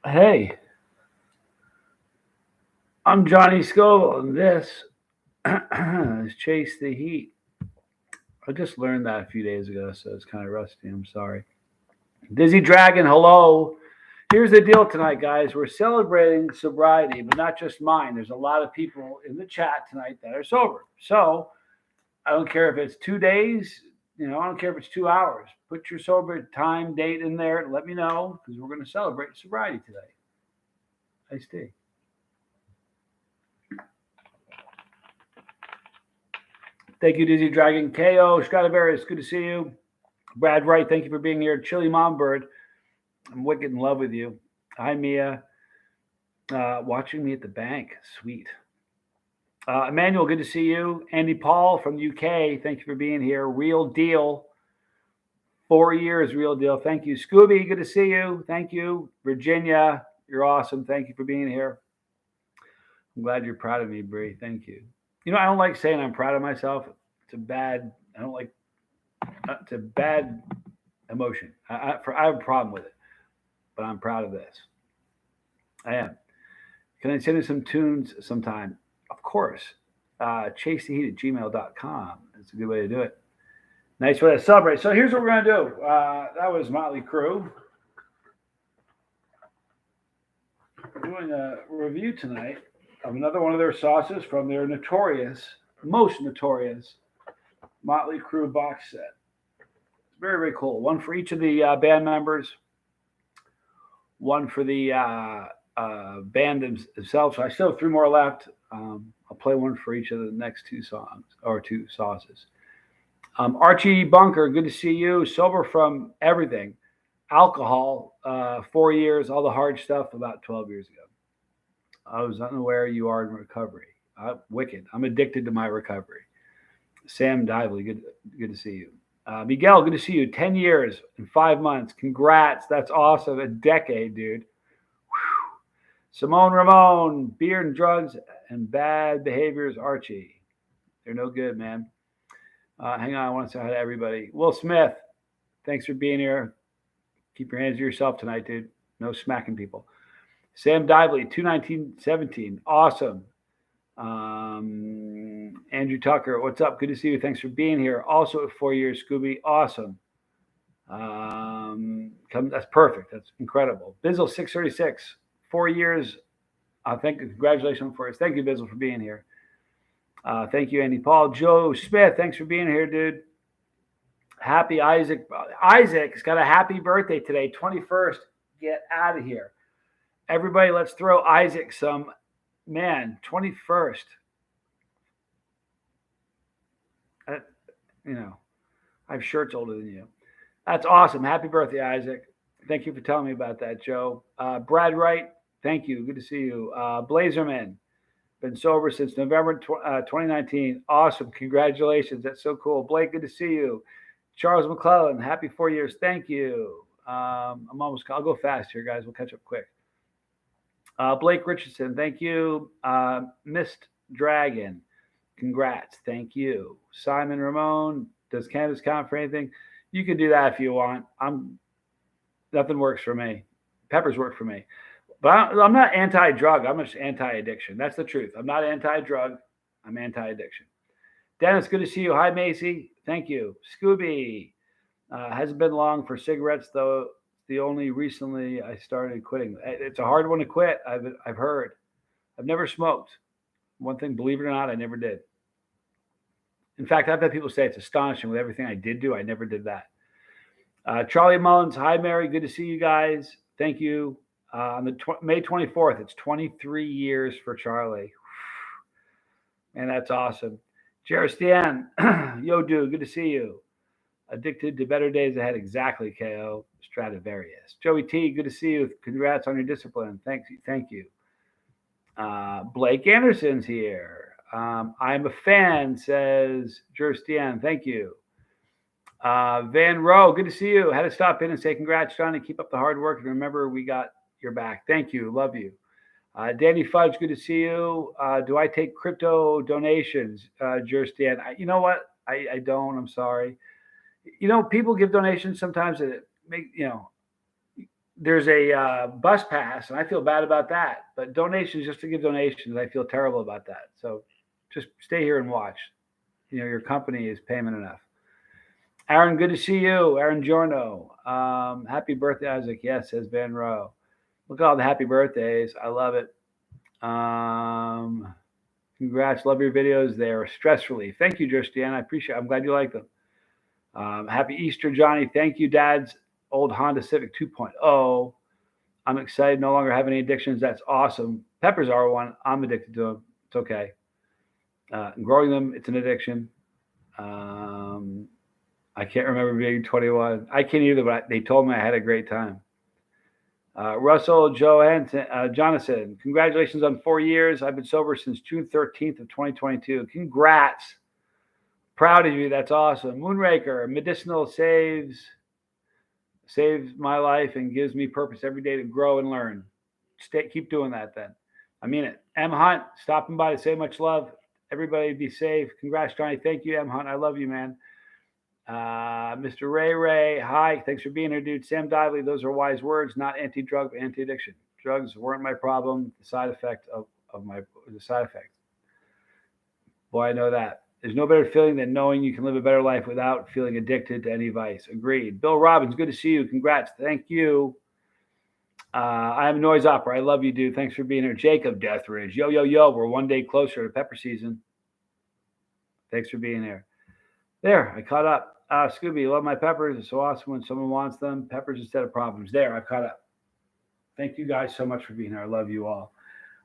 Hey, I'm Johnny Scoville, and this is Chase the Heat. I just learned that a few days ago, so it's kind of rusty. I'm sorry. Dizzy Dragon, hello. Here's the deal tonight, guys. We're celebrating sobriety, but not just mine. There's a lot of people in the chat tonight that are sober. So I don't care if it's 2 days, I don't care if it's 2 hours. Put your sober time, date in there and let me know because we're going to celebrate sobriety today. Iced tea. Thank you, Dizzy Dragon. KO, Stradivaris, good to see you. Brad Wright, thank you for being here. Chili Mom Bird, I'm wicked in love with you. Hi, Mia. Watching me at the bank. Sweet. Emmanuel, good to see you. Andy Paul from UK, thank you for being here. Real Deal. 4 years, Real Deal. Thank you. Scooby, good to see you. Thank you. Virginia, you're awesome. Thank you for being here. I'm glad you're proud of me, Bree. Thank you. I don't like saying I'm proud of myself. It's a bad emotion. I have a problem with it, but I'm proud of this. I am. Can I send you some tunes sometime? Of course. chasetheheat@gmail.com. That's a good way to do it. Nice way to celebrate. So here's what we're going to do. That was Motley Crue. We're doing a review tonight of another one of their sauces from their most notorious Motley Crue box set. It's very, very cool. One for each of the band members, one for the band themselves. So I still have 3 more left. I'll play one for each of the next 2 songs or 2 sauces. Archie Bunker, good to see you. Sober from everything. Alcohol, 4 years, all the hard stuff about 12 years ago. I was unaware you are in recovery. Wicked. I'm addicted to my recovery. Sam Dively, good to see you. Miguel, good to see you. 10 years and 5 months. Congrats. That's awesome. A decade, dude. Whew. Simone Ramon, beer and drugs and bad behaviors, Archie. They're no good, man. Hang on. I want to say hi to everybody. Will Smith, thanks for being here. Keep your hands to yourself tonight, dude. No smacking people. Sam Dively, 21917. Awesome. Andrew Tucker, what's up? Good to see you. Thanks for being here. Also at 4 years, Scooby. Awesome. That's perfect. That's incredible. Bizzle 636, 4 years. Congratulations on 4 years. Thank you, Bizzle, for being here. Thank you, Andy Paul. Joe Smith, thanks for being here, dude. Happy Isaac. Isaac's got a happy birthday today, 21st. Get out of here. Everybody, let's throw Isaac some, 21st. I have shirts older than you. That's awesome. Happy birthday, Isaac. Thank you for telling me about that, Joe. Brad Wright, thank you. Good to see you. Blazerman, been sober since November 2019. Awesome. Congratulations. That's so cool. Blake, good to see you. Charles McClellan, happy 4 years. Thank you. I'll go fast here, guys. We'll catch up quick. Blake Richardson, thank you. Mist Dragon, congrats. Thank you. Simon Ramon, does cannabis count for anything? You can do that if you want. Nothing works for me. Peppers work for me. But I'm not anti-drug. I'm just anti-addiction. That's the truth. I'm not anti-drug. I'm anti-addiction. Dennis, good to see you. Hi, Macy. Thank you. Scooby, hasn't been long for cigarettes, though. The only recently I started quitting. It's a hard one to quit. I've heard. I've never smoked. One thing, believe it or not, I never did. In fact, I've had people say it's astonishing with everything I did do. I never did that. Charlie Mullins, hi, Mary. Good to see you guys. Thank you. On the May 24th, it's 23 years for Charlie. And that's awesome. Jeristian, yo, dude, good to see you. Addicted to better days ahead. Exactly, KO. Stradivarius. Joey T, good to see you. Congrats on your discipline. Thank you. Thank you. Blake Anderson's here. I'm a fan, says Jeristian. Thank you. Van Rowe, good to see you. Had to stop in and say congrats, Johnny. Keep up the hard work. And remember, we got your back. Thank you. Love you. Danny Fudge, good to see you. Do I take crypto donations, Jeristian? You know what? I don't. I'm sorry. You know, people give donations sometimes that make, there's a bus pass, and I feel bad about that. But donations, just to give donations, I feel terrible about that. So just stay here and watch. Your company is payment enough. Aaron, good to see you. Aaron Giorno. Happy birthday, Isaac. Yes, says Van Rowe. Look at all the happy birthdays. I love it. Congrats. Love your videos. They are stress relief. Thank you, Jeristian. I appreciate it. I'm glad you like them. Happy Easter, Johnny. Thank you, Dad's old Honda Civic 2.0. I'm excited. No longer have any addictions. That's awesome. Peppers are one. I'm addicted to them. It's okay. Growing them, it's an addiction. I can't remember being 21. I can't either, but they told me I had a great time. Russell Jonathan, congratulations on 4 years. I've been sober since June 13th of 2022. Congrats. Proud of you. That's awesome. Moonraker, medicinal saves my life and gives me purpose every day to grow and learn. Keep doing that then. I mean it. M. Hunt, stopping by to say much love. Everybody be safe. Congrats, Johnny. Thank you, M. Hunt. I love you, man. Mr. Ray, hi. Thanks for being here, dude. Sam Dively, those are wise words, not anti-drug, but anti-addiction. Drugs weren't my problem. The side effect the side effect. Boy, I know that. There's no better feeling than knowing you can live a better life without feeling addicted to any vice. Agreed. Bill Robbins, good to see you. Congrats. Thank you. I am Noise Opera. I love you, dude. Thanks for being here. Jacob Deathridge. Yo, yo, yo. We're one day closer to pepper season. Thanks for being here. There, I caught up. Scooby, love my peppers. It's so awesome when someone wants them. Peppers instead of problems. There, I've caught up. Thank you guys so much for being here. I love you all.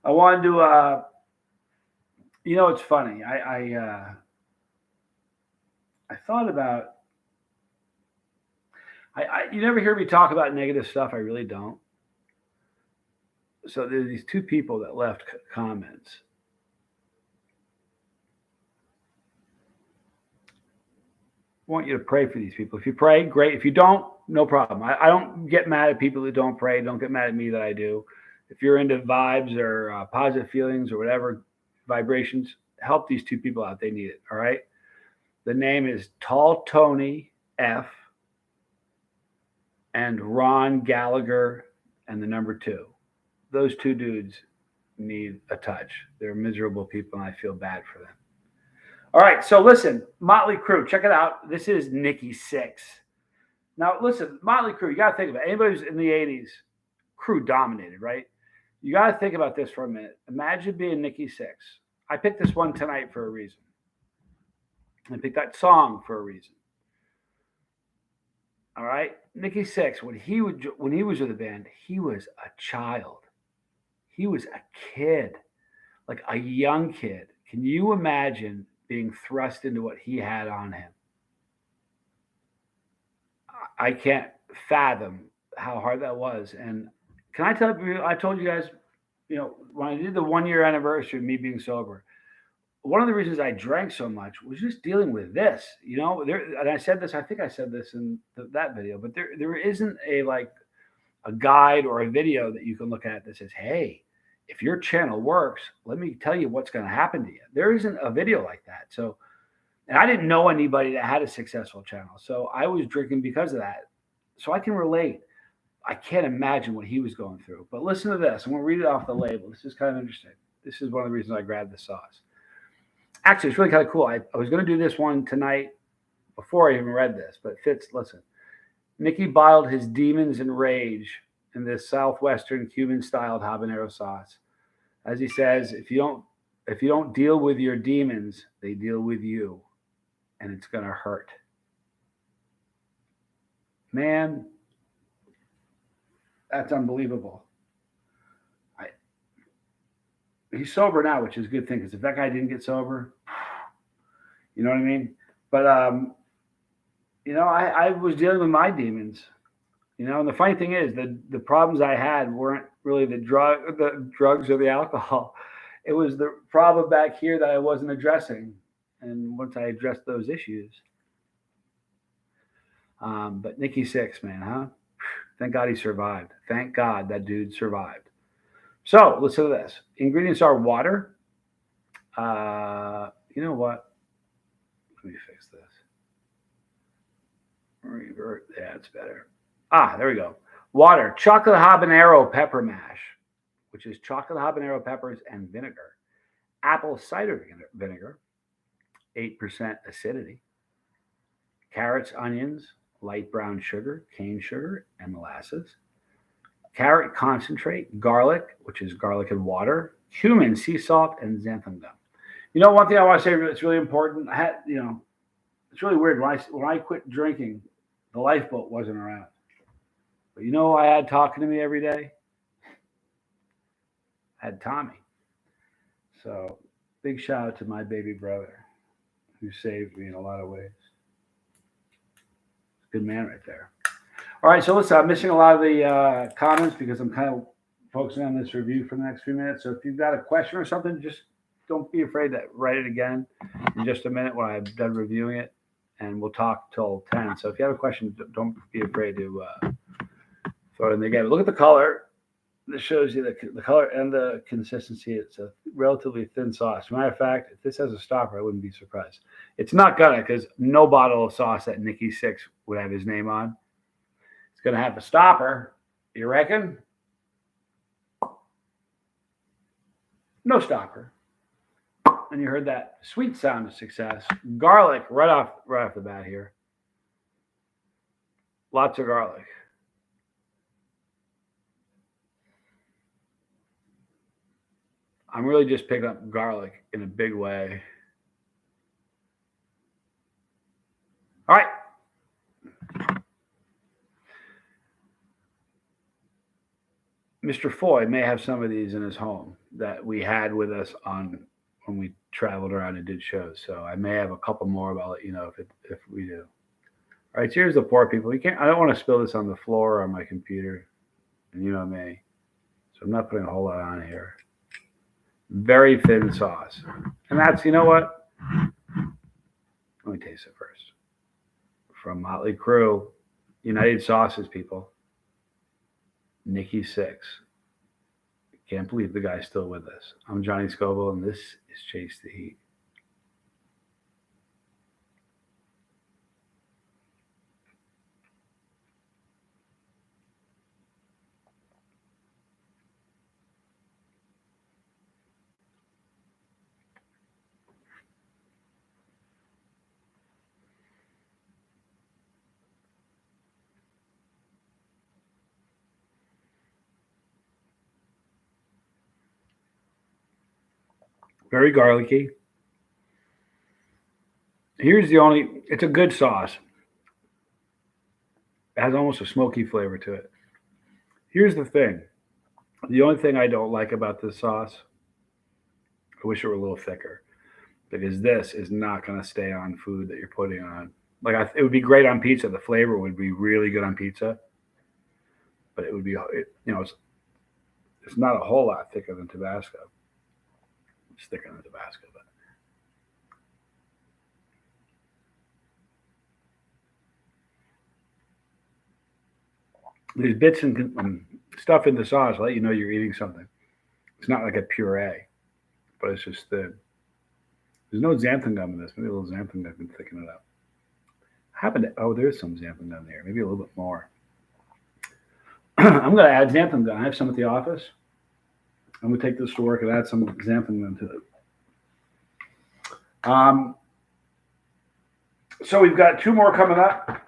I wanted to, it's funny. I thought about, you never hear me talk about negative stuff. I really don't. So there's these two people that left comments. I want you to pray for these people. If you pray, great. If you don't, no problem. I don't get mad at people who don't pray. Don't get mad at me that I do. If you're into vibes or positive feelings or whatever, vibrations, help these two people out. They need it. All right. The name is Tall Tony F and Ron Gallagher and the number 2. Those two dudes need a touch. They're miserable people, and I feel bad for them. All right, so listen, Motley Crue, check it out. This is Nikki Sixx. Now, listen, Motley Crue, you got to think about it. Anybody who's in the 80s, Crue dominated, right? You got to think about this for a minute. Imagine being Nikki Sixx. I picked this one tonight for a reason. I picked that song for a reason. All right, Nikki Sixx, when he was with the band, he was a child. He was a kid, like a young kid. Can you imagine being thrust into what he had on him? I can't fathom how hard that was. And can I tell you, I told you guys, when I did the 1-year anniversary of me being sober, one of the reasons I drank so much was just dealing with this, and I said this, I think I said this in that video, but there isn't a guide or a video that you can look at that says, hey, if your channel works, let me tell you what's going to happen to you. There isn't a video like that. So, and I didn't know anybody that had a successful channel. So I was drinking because of that. So I can relate. I can't imagine what he was going through. But listen to this. I'm going to read it off the label. This is kind of interesting. This is one of the reasons I grabbed the sauce. Actually, it's really kind of cool. I was going to do this one tonight before I even read this, but Fitz, listen. Nikki bottled his demons and rage in this southwestern Cuban-styled habanero sauce. As he says, if you don't deal with your demons, they deal with you, and it's going to hurt. Man, that's unbelievable. I, he's sober now, which is a good thing because if that guy didn't get sober, you know what I mean? But I was dealing with my demons. And the funny thing is the problems I had weren't really the drugs or the alcohol. It was the problem back here that I wasn't addressing. And once I addressed those issues, but Nikki Six, man, huh? Thank God he survived. Thank God that dude survived. So listen to this. Ingredients are water. You know what? Let me fix this. Revert. Yeah, it's better. There we go. Water, chocolate habanero pepper mash, which is chocolate habanero peppers and vinegar. Apple cider vinegar, 8% acidity. Carrots, onions, light brown sugar, cane sugar, and molasses. Carrot concentrate, garlic, which is garlic and water, cumin, sea salt, and xanthan gum. One thing I want to say that's really important. It's really weird. When I quit drinking, the lifeboat wasn't around. But who I had talking to me every day? I had Tommy. So big shout out to my baby brother who saved me in a lot of ways. Good man right there. All right, so listen, I'm missing a lot of the comments because I'm kind of focusing on this review for the next few minutes. So if you've got a question or something, just don't be afraid to write it again in just a minute when I'm done reviewing it, and we'll talk till 10. So if you have a question, don't be afraid to throw it in there again. Look at the color. This shows you the color and the consistency. It's a relatively thin sauce. As a matter of fact, if this has a stopper, I wouldn't be surprised. It's not gonna, because no bottle of sauce that Nikki Six would have his name on. It's gonna have a stopper. You reckon? No stopper. And you heard that sweet sound of success. Garlic right off the bat here. Lots of garlic. I'm really just picking up garlic in a big way. All right. Mr. Foy may have some of these in his home that we had with us on when we traveled around and did shows. So I may have a couple more, but I'll let you know if we do. All right, so here's the poor people. I don't want to spill this on the floor or on my computer. And you know me. So I'm not putting a whole lot on here. Very thin sauce. And that's, you know what? Let me taste it first. From Motley Crue, United Sauces, people. Nikki Six. Can't believe the guy's still with us. I'm Johnny Scoville, and this is Chase the Heat. Very garlicky. It's a good sauce. It has almost a smoky flavor to it. Here's the thing. The only thing I don't like about this sauce, I wish it were a little thicker, because this is not going to stay on food that you're putting on. It would be great on pizza. The flavor would be really good on pizza, but it would be, it's not a whole lot thicker than Tabasco. It's thicker than Tabasco, but. These bits and stuff in the sauce let you know you're eating something. It's not like a puree, but it's just thin. There's no xanthan gum in this. Maybe a little xanthan gum can thicken it up. There's some xanthan gum there. Maybe a little bit more. I'm going to add xanthan gum. I have some at the office. I'm going to take this to work and add some xanthan gum to it. So we've got two more coming up.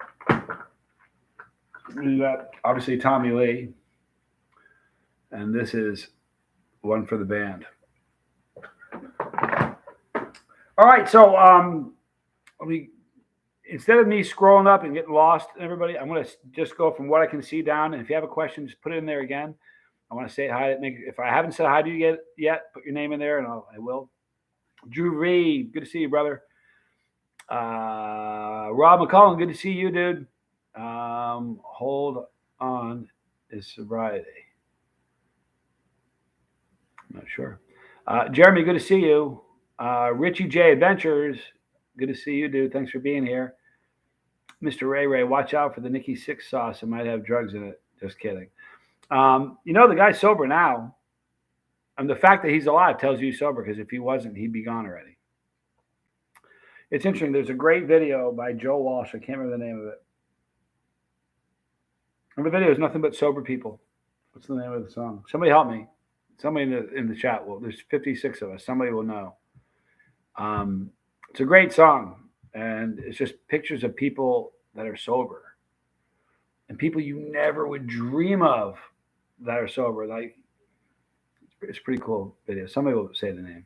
We got obviously Tommy Lee, and this is one for the band. All right, so instead of me scrolling up and getting lost, everybody, I'm going to just go from what I can see down. And if you have a question, just put it in there again. I want to say hi. If I haven't said hi to you yet, put your name in there, and I will. Drew Reed, good to see you, brother. Rob McCollum, good to see you, dude. Hold on, is sobriety. I'm not sure. Jeremy, good to see you. Richie J Adventures, good to see you, dude. Thanks for being here. Mr. Ray, watch out for the Nikki Six sauce. It might have drugs in it. Just kidding. The guy's sober now. And the fact that he's alive tells you he's sober, because if he wasn't, he'd be gone already. It's interesting. There's a great video by Joe Walsh. I can't remember the name of it. And the video is nothing but sober people. What's the name of the song? Somebody help me. Somebody in the chat. Well, there's 56 of us. Somebody will know. It's a great song. And it's just pictures of people that are sober. And people you never would dream of that are sober. Like, it's a pretty cool video. Somebody will say the name.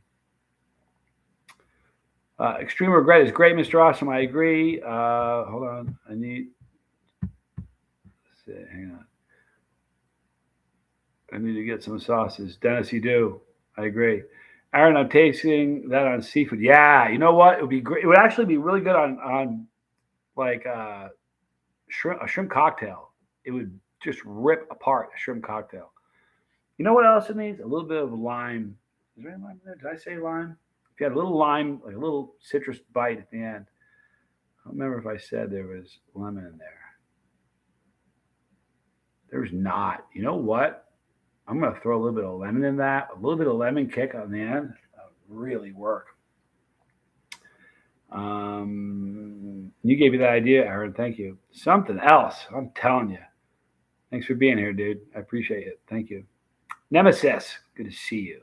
Extreme Regret is great, Mr. Awesome. I agree. Hold on. Hang on. I need to get some sauces. Dennis, you do. I agree. Aaron, I'm tasting that on seafood. Yeah, you know what? It would be great. It would actually be really good on like a shrimp cocktail. It would just rip apart a shrimp cocktail. You know what else it needs? A little bit of lime. Is there any lime in there? Did I say lime? If you had a little lime, like a little citrus bite at the end. I don't remember if I said there was lemon in there. There's not. You know what? I'm going to throw a little bit of lemon in that. A little bit of lemon kick on the end. That would really work. You gave me that idea, Aaron. Thank you. Something else. I'm telling you. Thanks for being here, dude. I appreciate it. Thank you. Nemesis, good to see you.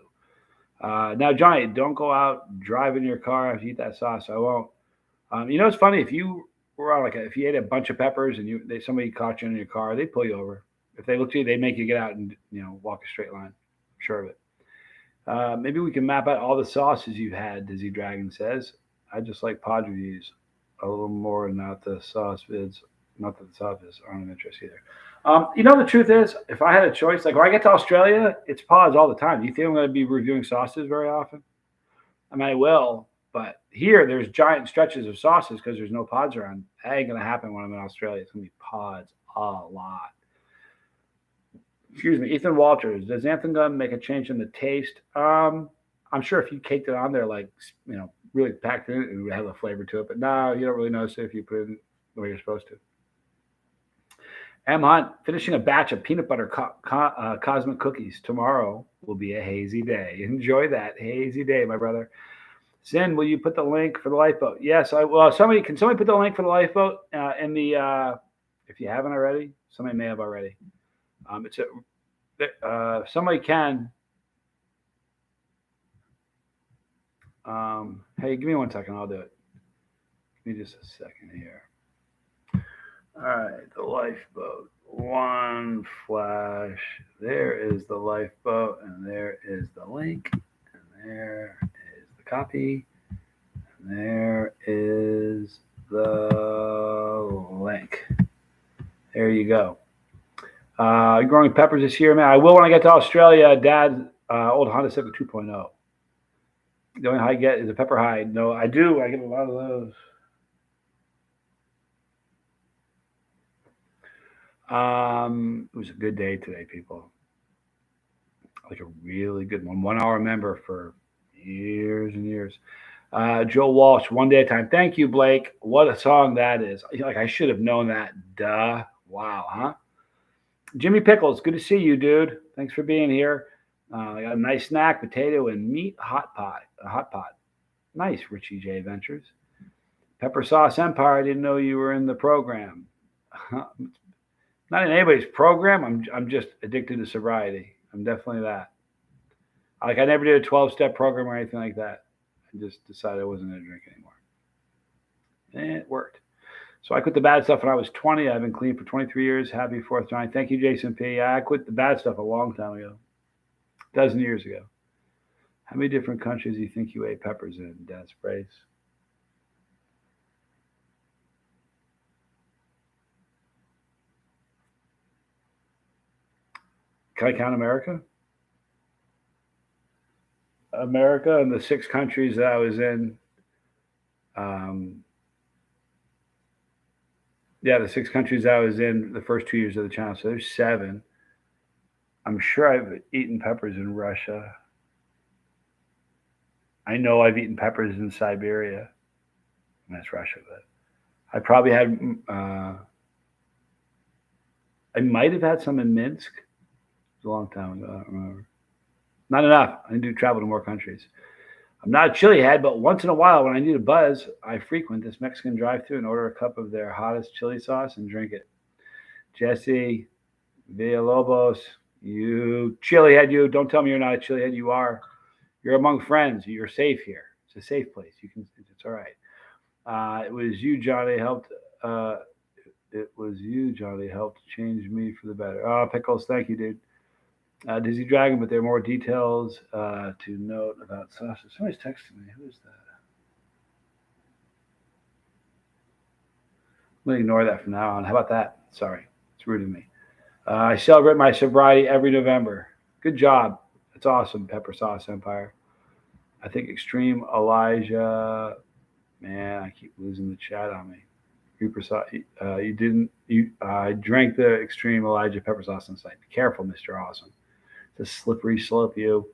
Now, Johnny, don't go out driving your car after you eat that sauce. I won't. It's funny, if you were on if you ate a bunch of peppers and somebody caught you in your car, they'd pull you over. If they look at you, they'd make you get out and walk a straight line. I'm sure of it. Maybe we can map out all the sauces you've had, Dizzy Dragon says. I just like pod reviews a little more, not the sauce vids. Not that the sauces aren't of interest either. The truth is, if I had a choice, like when I get to Australia, it's pods all the time. Do you think I'm going to be reviewing sauces very often? I mean, I will, but here there's giant stretches of sauces because there's no pods around. That ain't going to happen when I'm in Australia. It's going to be pods a lot. Excuse me, Ethan Walters. Does Anthem Gum make a change in the taste? I'm sure if you caked it on there, really packed it in, it would have a flavor to it. But no, you don't really notice it if you put it in the way you're supposed to. M. Hunt, finishing a batch of peanut butter cosmic cookies. Tomorrow will be a hazy day. Enjoy that hazy day, my brother. Sin, will you put the link for the lifeboat? Yes, I will. Can somebody put the link for the lifeboat in the? If you haven't already, somebody may have already. Somebody can. Hey, give me 1 second. I'll do it. Give me just a second here. All right, the lifeboat. One flash. There is the lifeboat, and there is the link, and there is the copy, and there is the link. There you go. Growing peppers this year, man. I will when I get to Australia. Dad, old Honda Civic 2.0. The only high I get is a pepper high. No, I do. I get a lot of those. It was a good day today, people. Like a really good one. 1 hour member for years and years. Joe Walsh, One Day at a Time. Thank you, Blake. What a song that is. I should have known that. Duh. Wow, huh? Jimmy Pickles, good to see you, dude. Thanks for being here. I got a nice snack, potato and meat hot pot. Nice, Richie J Adventures. Pepper Sauce Empire, I didn't know you were in the program. Not in anybody's program. I'm just addicted to sobriety. I'm definitely that. I never did a 12-step program or anything like that. I just decided I wasn't going to drink anymore. And it worked. So I quit the bad stuff when I was 20. I've been clean for 23 years. Happy 4th of July. Thank you, Jason P. I quit the bad stuff a long time ago. A dozen years ago. How many different countries do you think you ate peppers in, Dad Sprays? Can I count America? America and the 6 countries that I was in. Yeah, the 6 countries I was in the first 2 years of the channel. So there's 7. I'm sure I've eaten peppers in Russia. I know I've eaten peppers in Siberia. That's Russia, but I probably had. I might have had some in Minsk. It was a long time ago. I don't remember. Not enough. I do travel to more countries. I'm not a chili head, but once in a while, when I need a buzz, I frequent this Mexican drive-thru and order a cup of their hottest chili sauce and drink it. Jesse Villalobos, you chili head, you don't tell me you're not a chili head. You are. You're among friends. You're safe here. It's a safe place. You can. It's all right. It was you, Johnny. Helped. It was you, Johnny. Helped change me for the better. Oh, Pickles, thank you, dude. Dizzy Dragon, but there are more details to note about sausage. Somebody's texting me. Who is that? I'm going to ignore that from now on. How about that? Sorry. It's rude of me. I celebrate my sobriety every November. Good job. That's awesome, Pepper Sauce Empire. I think Extreme Elijah. Man, I keep losing the chat on me. You didn't. I drank the Extreme Elijah Pepper Sauce inside. Be careful, Mr. Awesome. It's a slippery slope, you.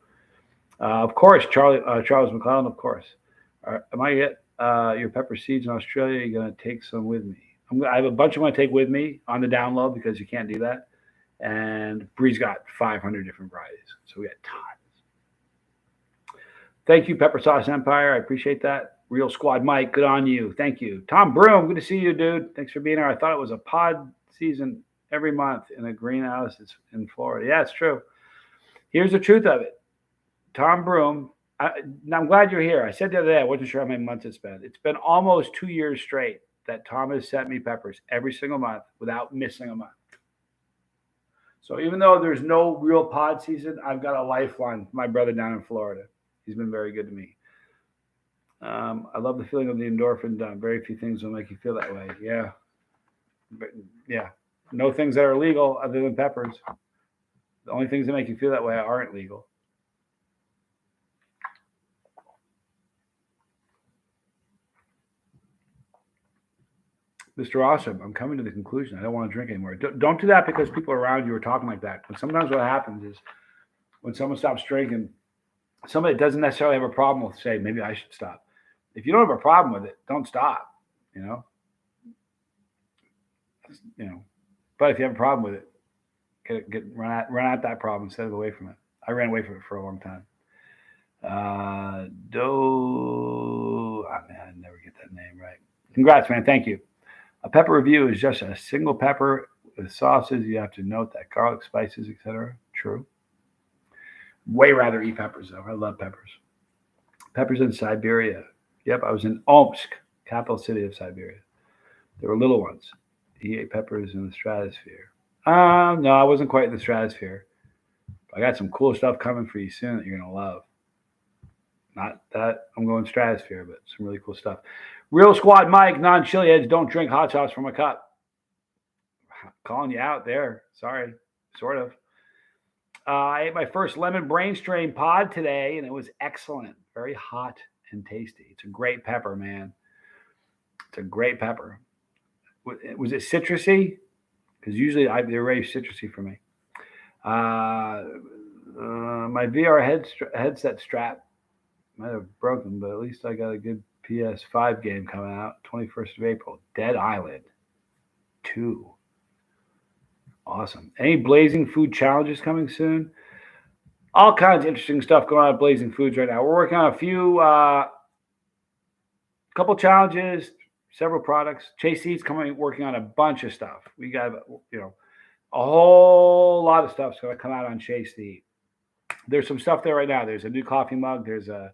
Of course, Charles McClellan, of course. Am I get your pepper seeds in Australia? You're going to take some with me. I have a bunch I'm going to take with me on the download because you can't do that. And Bree's got 500 different varieties. So we got tons. Thank you, Pepper Sauce Empire. I appreciate that. Real Squad Mike, good on you. Thank you. Tom Broom, good to see you, dude. Thanks for being here. I thought it was a pod season every month in a greenhouse in Florida. Yeah, it's true. Here's the truth of it. Tom Broom, I'm glad you're here. I said the other day I wasn't sure how many months it's been. It's been almost 2 years straight that Tom has sent me peppers every single month without missing a month. So even though there's no real pod season, I've got a lifeline for my brother down in Florida. He's been very good to me. I love the feeling of the endorphin dump. Very few things will make you feel that way. Yeah. But yeah. No things that are legal other than peppers. The only things that make you feel that way aren't legal. Mr. Awesome, I'm coming to the conclusion. I don't want to drink anymore. Don't do that because people around you are talking like that. But sometimes what happens is when someone stops drinking, somebody that doesn't necessarily have a problem will say, maybe I should stop. If you don't have a problem with it, don't stop, you know. But if you have a problem with it, run out that problem instead of away from it. I ran away from it for a long time. I never get that name right. Congrats, man. Thank you. A pepper review is just a single pepper with sauces. You have to note that garlic, spices, etc. True. Way rather eat peppers, though. I love peppers. Peppers in Siberia. Yep, I was in Omsk, capital city of Siberia. There were little ones. He ate peppers in the stratosphere. No, I wasn't quite in the stratosphere. I got some cool stuff coming for you soon that you're going to love. Not that I'm going stratosphere, but some really cool stuff. Real Squad Mike, non-chili heads, don't drink hot sauce from a cup. Calling you out there. Sorry, sort of. I ate my first lemon brain strain pod today, and it was excellent. Very hot and tasty. It's a great pepper, man. It's a great pepper. Was it citrusy? Because usually they're very citrusy for me. My VR headset strap might have broken, but at least I got a good PS5 game coming out 21st of April. Dead Island 2. Awesome. Any Blazing Food challenges coming soon? All kinds of interesting stuff going on at Blazing Foods right now. We're working on a few, couple challenges, several products. Chase Eats working on a bunch of stuff. We got, a whole lot of stuff's going to come out on Chase to Eat. There's some stuff there right now. There's a new coffee mug. There's a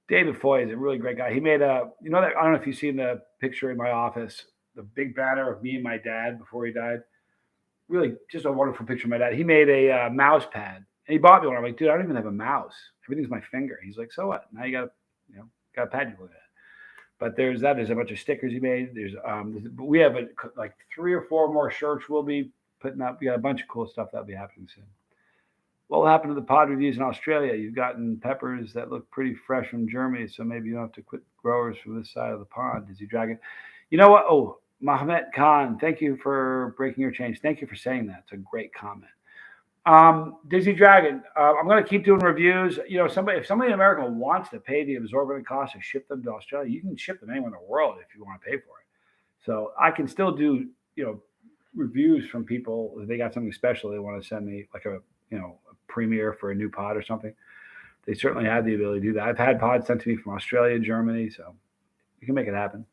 David Foy is a really great guy. He made that I don't know if you've seen the picture in my office, the big banner of me and my dad before he died. Really just a wonderful picture of my dad. He made a mouse pad. And he bought me one. I'm like, dude, I don't even have a mouse. Everything's my finger. He's like, so what? Now you got a pad you look at. But there's that. There's a bunch of stickers he made. There's we have like 3 or 4 more shirts we'll be putting up. We got a bunch of cool stuff that'll be happening soon. What will happen to the pod reviews in Australia? You've gotten peppers that look pretty fresh from Germany, so maybe you don't have to quit growers from this side of the pond. Dizzy Dragon. You know what? Oh, Mohammed Khan, thank you for breaking your change. Thank you for saying that. It's a great comment. Dizzy Dragon, I'm going to keep doing reviews. If somebody in America wants to pay the absorbent cost to ship them to Australia, you can ship them anywhere in the world if you want to pay for it. So I can still do, reviews from people if they got something special they want to send me, like a premiere for a new pod or something. They certainly have the ability to do that. I've had pods sent to me from Australia, Germany, so you can make it happen.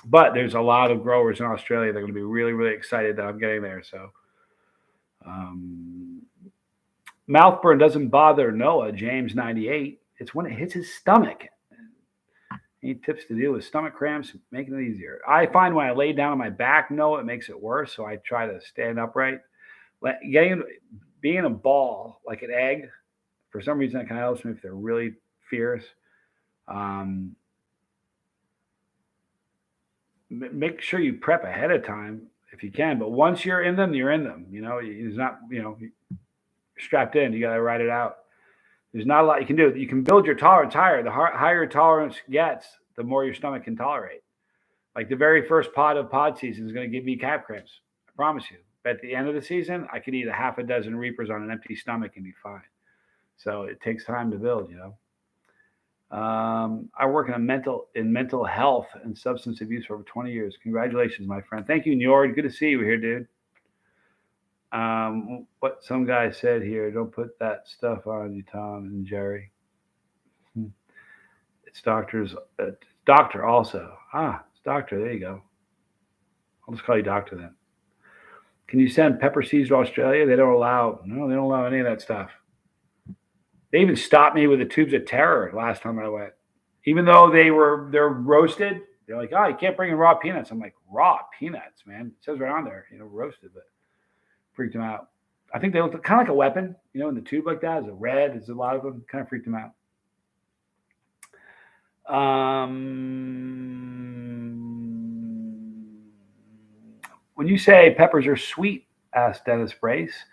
But there's a lot of growers in Australia that are going to be really, really excited that I'm getting there. So, mouth burn doesn't bother Noah, James 98. It's when it hits his stomach. Any tips to deal with stomach cramps, making it easier? I find when I lay down on my back, Noah, it makes it worse. So I try to stand upright. Being a ball, like an egg, for some reason, it kind of helps me if they're really fierce. Make sure you prep ahead of time if you can. But once you're in them, you're in them. It's not, you're strapped in. You got to ride it out. There's not a lot you can do. You can build your tolerance higher. The higher your tolerance gets, the more your stomach can tolerate. Like the very first pod of pod season is going to give me calf cramps. I promise you. But at the end of the season, I could eat a half a dozen Reapers on an empty stomach and be fine. So it takes time to build, I work in mental health and substance abuse for over 20 years. Congratulations, my friend. Thank you, Njord. Good to see you here, dude. What some guy said here, don't put that stuff on you, Tom and Jerry. It's doctor also. It's doctor. There you go. I'll just call you doctor then. Can you send pepper seeds to Australia? They don't allow any of that stuff. They even stopped me with the tubes of terror last time I went. Even though they're roasted, they're like, you can't bring in raw peanuts. I'm like, raw peanuts, man. It says right on there, roasted, but freaked them out. I think they look kind of like a weapon, in the tube like that. Is it red? There's a lot of them. Kind of freaked them out. When you say peppers are sweet, asked Dennis Brace,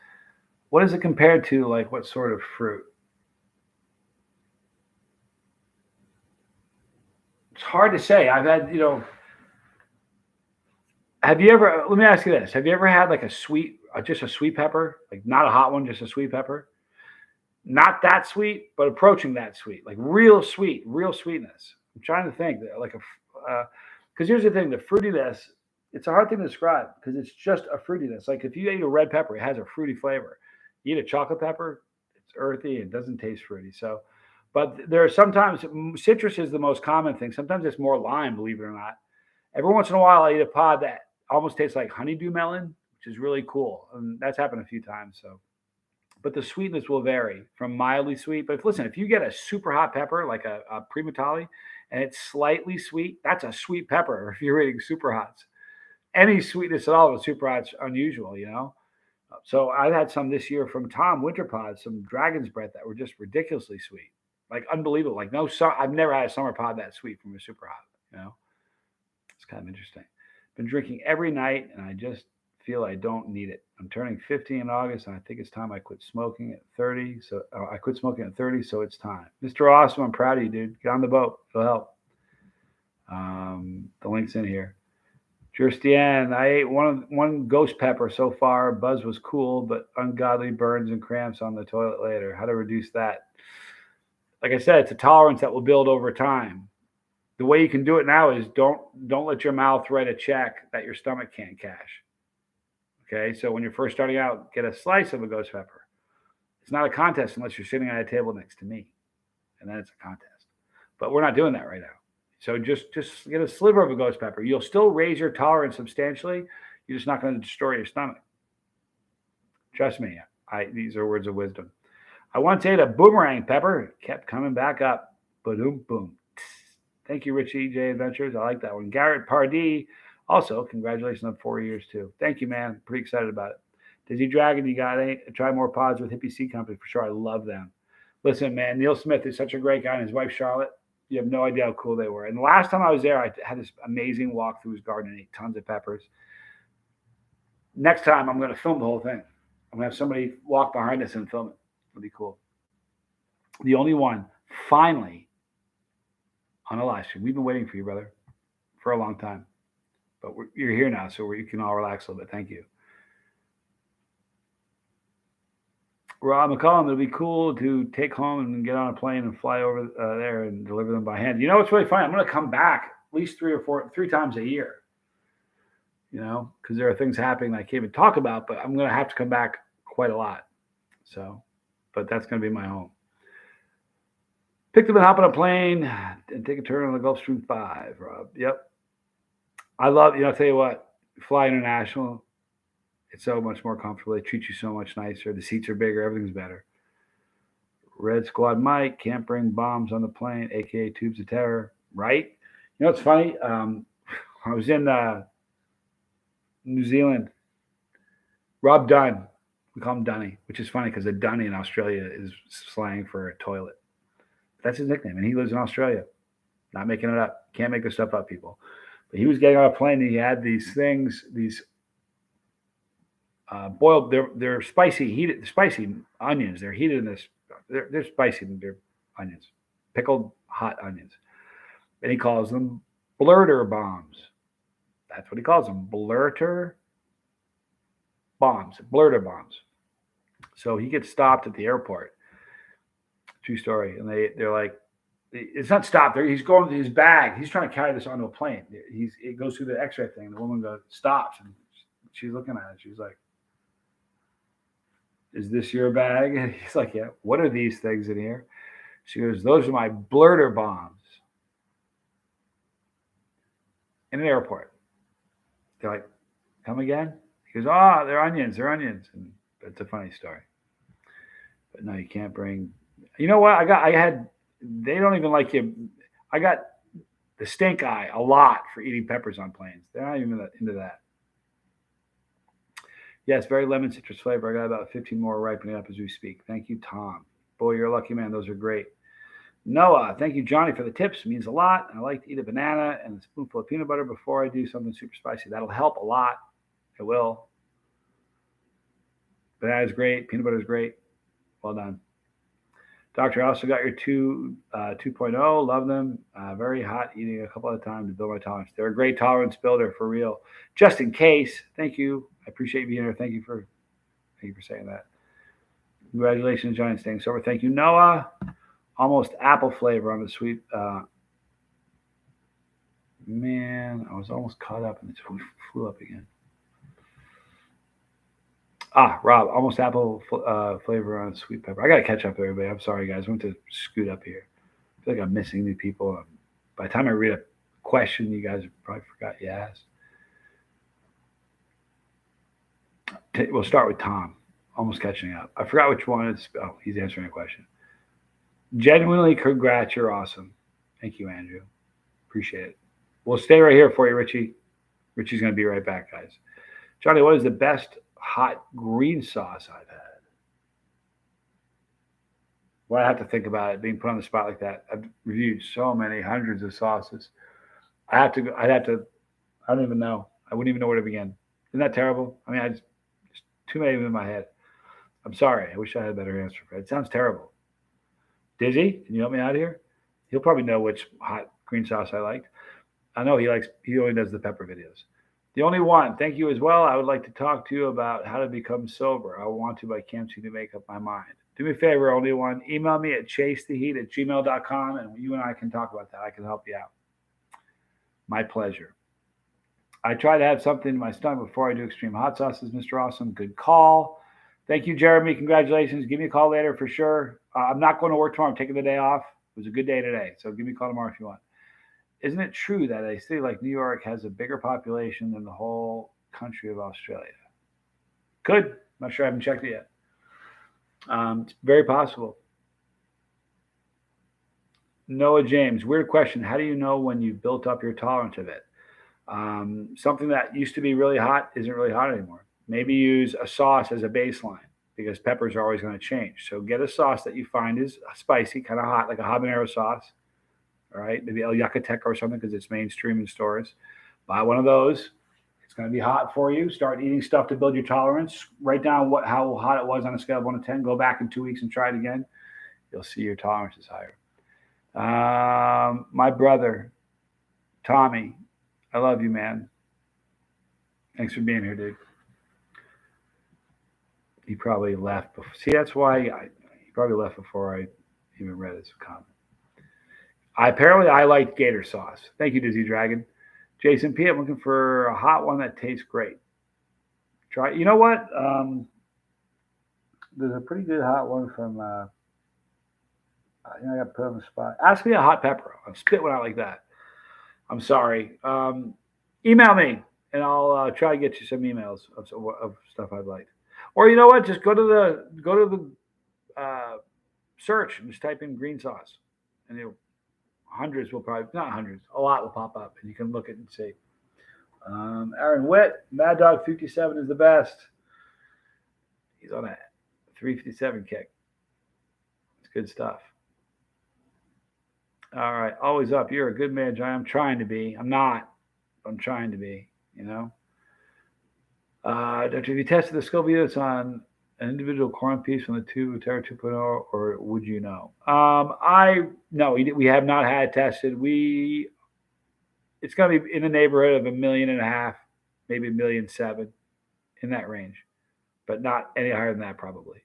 what is it compared to? Like what sort of fruit? It's hard to say. I've had, have you ever, let me ask you this. Have you ever had like just a sweet pepper? Like not a hot one, just a sweet pepper? Not that sweet, but approaching that sweet. Like real sweetness. I'm trying to think because here's the thing, the fruitiness, it's a hard thing to describe because it's just a fruitiness. Like if you eat a red pepper, it has a fruity flavor. You eat a chocolate pepper, it's earthy and doesn't taste fruity. So, but there are sometimes citrus is the most common thing. Sometimes it's more lime, believe it or not. Every once in a while, I eat a pod that almost tastes like honeydew melon, which is really cool. And that's happened a few times. So, but the sweetness will vary from mildly sweet. But if you get a super hot pepper, like a Primatali, and it's slightly sweet, that's a sweet pepper if you're eating super hots. Any sweetness at all with super hot's unusual, So I had some this year from Tom Winterpod, some Dragon's Breath that were just ridiculously sweet, like unbelievable. Like I've never had a summer pod that sweet from a super hot. It's kind of interesting. Been drinking every night, and I just feel I don't need it. I'm turning 50 in August, and I think it's time I quit smoking at 30. So I quit smoking at 30, so it's time. Mr. Awesome, I'm proud of you, dude. Get on the boat. It'll help. The link's in here. Justine, I ate one ghost pepper so far. Buzz was cool, but ungodly burns and cramps on the toilet later. How to reduce that? Like I said, it's a tolerance that will build over time. The way you can do it now is don't let your mouth write a check that your stomach can't cash. Okay, so when you're first starting out, get a slice of a ghost pepper. It's not a contest unless you're sitting at a table next to me, and then it's a contest. But we're not doing that right now. So just get a sliver of a ghost pepper. You'll still raise your tolerance substantially. You're just not going to destroy your stomach. Trust me, these are words of wisdom. I once ate a boomerang pepper. Kept coming back up. Boom, boom. Thank you, Richie J Adventures. I like that one. Garrett Pardee. Also, congratulations on 4 years, too. Thank you, man. Pretty excited about it. Dizzy Dragon, you got to try more pods with Hippie Seed Company for sure. I love them. Listen, man, Neil Smith is such a great guy, and his wife, Charlotte. You have no idea how cool they were. And the last time I was there, I had this amazing walk through his garden and ate tons of peppers. Next time, I'm going to film the whole thing. I'm going to have somebody walk behind us and film it. It'll be cool. The only one, finally, on a live stream. We've been waiting for you, brother, for a long time. But you're here now, so you can all relax a little bit. Thank you. Rob McCollum, it'll be cool to take home and get on a plane and fly over there and deliver them by hand. You know, it's really funny. I'm going to come back at least three times a year, you know, because there are things happening that I can't even talk about, but I'm going to have to come back quite a lot. So, but that's going to be my home. Pick them and hop on a plane and take a turn on the Gulfstream 5, Rob. Yep. I love, I'll tell you what, fly international. It's so much more comfortable. They treat you so much nicer. The seats are bigger. Everything's better. Red Squad Mike, can't bring bombs on the plane, a.k.a. tubes of terror. Right? You know what's funny? I was in New Zealand. Rob Dunn. We call him Dunny, which is funny because a Dunny in Australia is slang for a toilet. That's his nickname, and he lives in Australia. Not making it up. Can't make this stuff up, people. But he was getting on a plane, and he had these things, these boiled. They're spicy onions. They're heated in this. They're spicy. They're onions, pickled hot onions, and he calls them blurter bombs. That's what he calls them, blurter bombs. So he gets stopped at the airport. True story. And they're like, it's not stopped there. He's going to his bag. He's trying to carry this onto a plane. It goes through the X-ray thing. The woman stops, and she's looking at it. She's like, "Is this your bag?" And he's like, "Yeah." "What are these things in here?" She goes, "Those are my blurter bombs." In an airport. They're like, "Come again?" He goes, "Oh, they're onions. They're onions." And it's a funny story. But no, you can't bring. You know what? They don't even like you. I got the stink eye a lot for eating peppers on planes. They're not even into that. Yes, very lemon citrus flavor. I got about 15 more ripening up as we speak. Thank you, Tom. Boy, you're a lucky man. Those are great. Noah, thank you, Johnny, for the tips. It means a lot. I like to eat a banana and a spoonful of peanut butter before I do something super spicy. That'll help a lot. It will. Banana is great. Peanut butter is great. Well done. Doctor, I also got your 2.0. Love them. Very hot, eating a couple of times to build my tolerance. They're a great tolerance builder for real. Just in case. Thank you. I appreciate you being here. Thank you for saying that. Congratulations, Johnny, staying sober. Thank you, Noah. Almost apple flavor on the sweet. Man, I was almost caught up and it flew up again. Rob, almost apple flavor on sweet pepper. I got to catch up, everybody. I'm sorry, guys. I went to scoot up here. I feel like I'm missing new people. By the time I read a question, you guys probably forgot you asked. We'll start with Tom. Almost catching up. I forgot which one it's. Oh, he's answering a question. Genuinely, congrats. You're awesome. Thank you, Andrew. Appreciate it. We'll stay right here for you, Richie. Richie's going to be right back, guys. Johnny, what is the best hot green sauce I've had? Well, I have to think about it, being put on the spot like that. I've reviewed so many hundreds of sauces. I don't even know. I wouldn't even know where to begin. Isn't that terrible? I mean, just too many of them in my head. I'm sorry. I wish I had a better answer for it. It sounds terrible. Dizzy, can you help me out here? He'll probably know which hot green sauce I liked. I know he only does the pepper videos. The only one, thank you as well. I would like to talk to you about how to become sober. I want to, but I can't seem to make up my mind. Do me a favor, only one. Email me at chasetheheat@gmail.com, and you and I can talk about that. I can help you out. My pleasure. I try to have something in my stomach before I do extreme hot sauces, Mr. Awesome. Good call. Thank you, Jeremy. Congratulations. Give me a call later for sure. I'm not going to work tomorrow. I'm taking the day off. It was a good day today, so give me a call tomorrow if you want. Isn't it true that a city like New York has a bigger population than the whole country of Australia? Could. I'm not sure. I haven't checked it yet. It's very possible. Noah James, weird question. How do you know when you've built up your tolerance of it? Something that used to be really hot isn't really hot anymore. Maybe use a sauce as a baseline because peppers are always going to change. So get a sauce that you find is spicy, kind of hot, like a habanero sauce. All right, maybe El Yucateco or something because it's mainstream in stores. Buy one of those. It's going to be hot for you. Start eating stuff to build your tolerance. Write down how hot it was on a scale of 1 to 10. Go back in 2 weeks and try it again. You'll see your tolerance is higher. My brother, Tommy, I love you, man. Thanks for being here, dude. He probably left before. See, that's why he probably left before I even read his comment. I like gator sauce. Thank you, Dizzy Dragon. Jason P. I'm looking for a hot one that tastes great. Try. You know what? There's a pretty good hot one from. I got to put on the spot. Ask me a hot pepper. I'll spit one out like that. I'm sorry. Email me and I'll try to get you some emails of stuff I'd like. Or you know what? Just go to the search and just type in green sauce, and hundreds will probably, not hundreds, a lot will pop up, and you can look at it and see. Aaron Witt, Mad Dog 57 is the best. He's on a 357 kick. It's good stuff. All right, always up. You're a good man, John. I'm trying to be. I'm not. I'm trying to be, you know. Doctor, have you tested the scope units on an individual corn piece from the Terra 2.0, or would you know? No, we have not had it tested. It's going to be in the neighborhood of $1.5 million, maybe $1.7 million, in that range, but not any higher than that probably.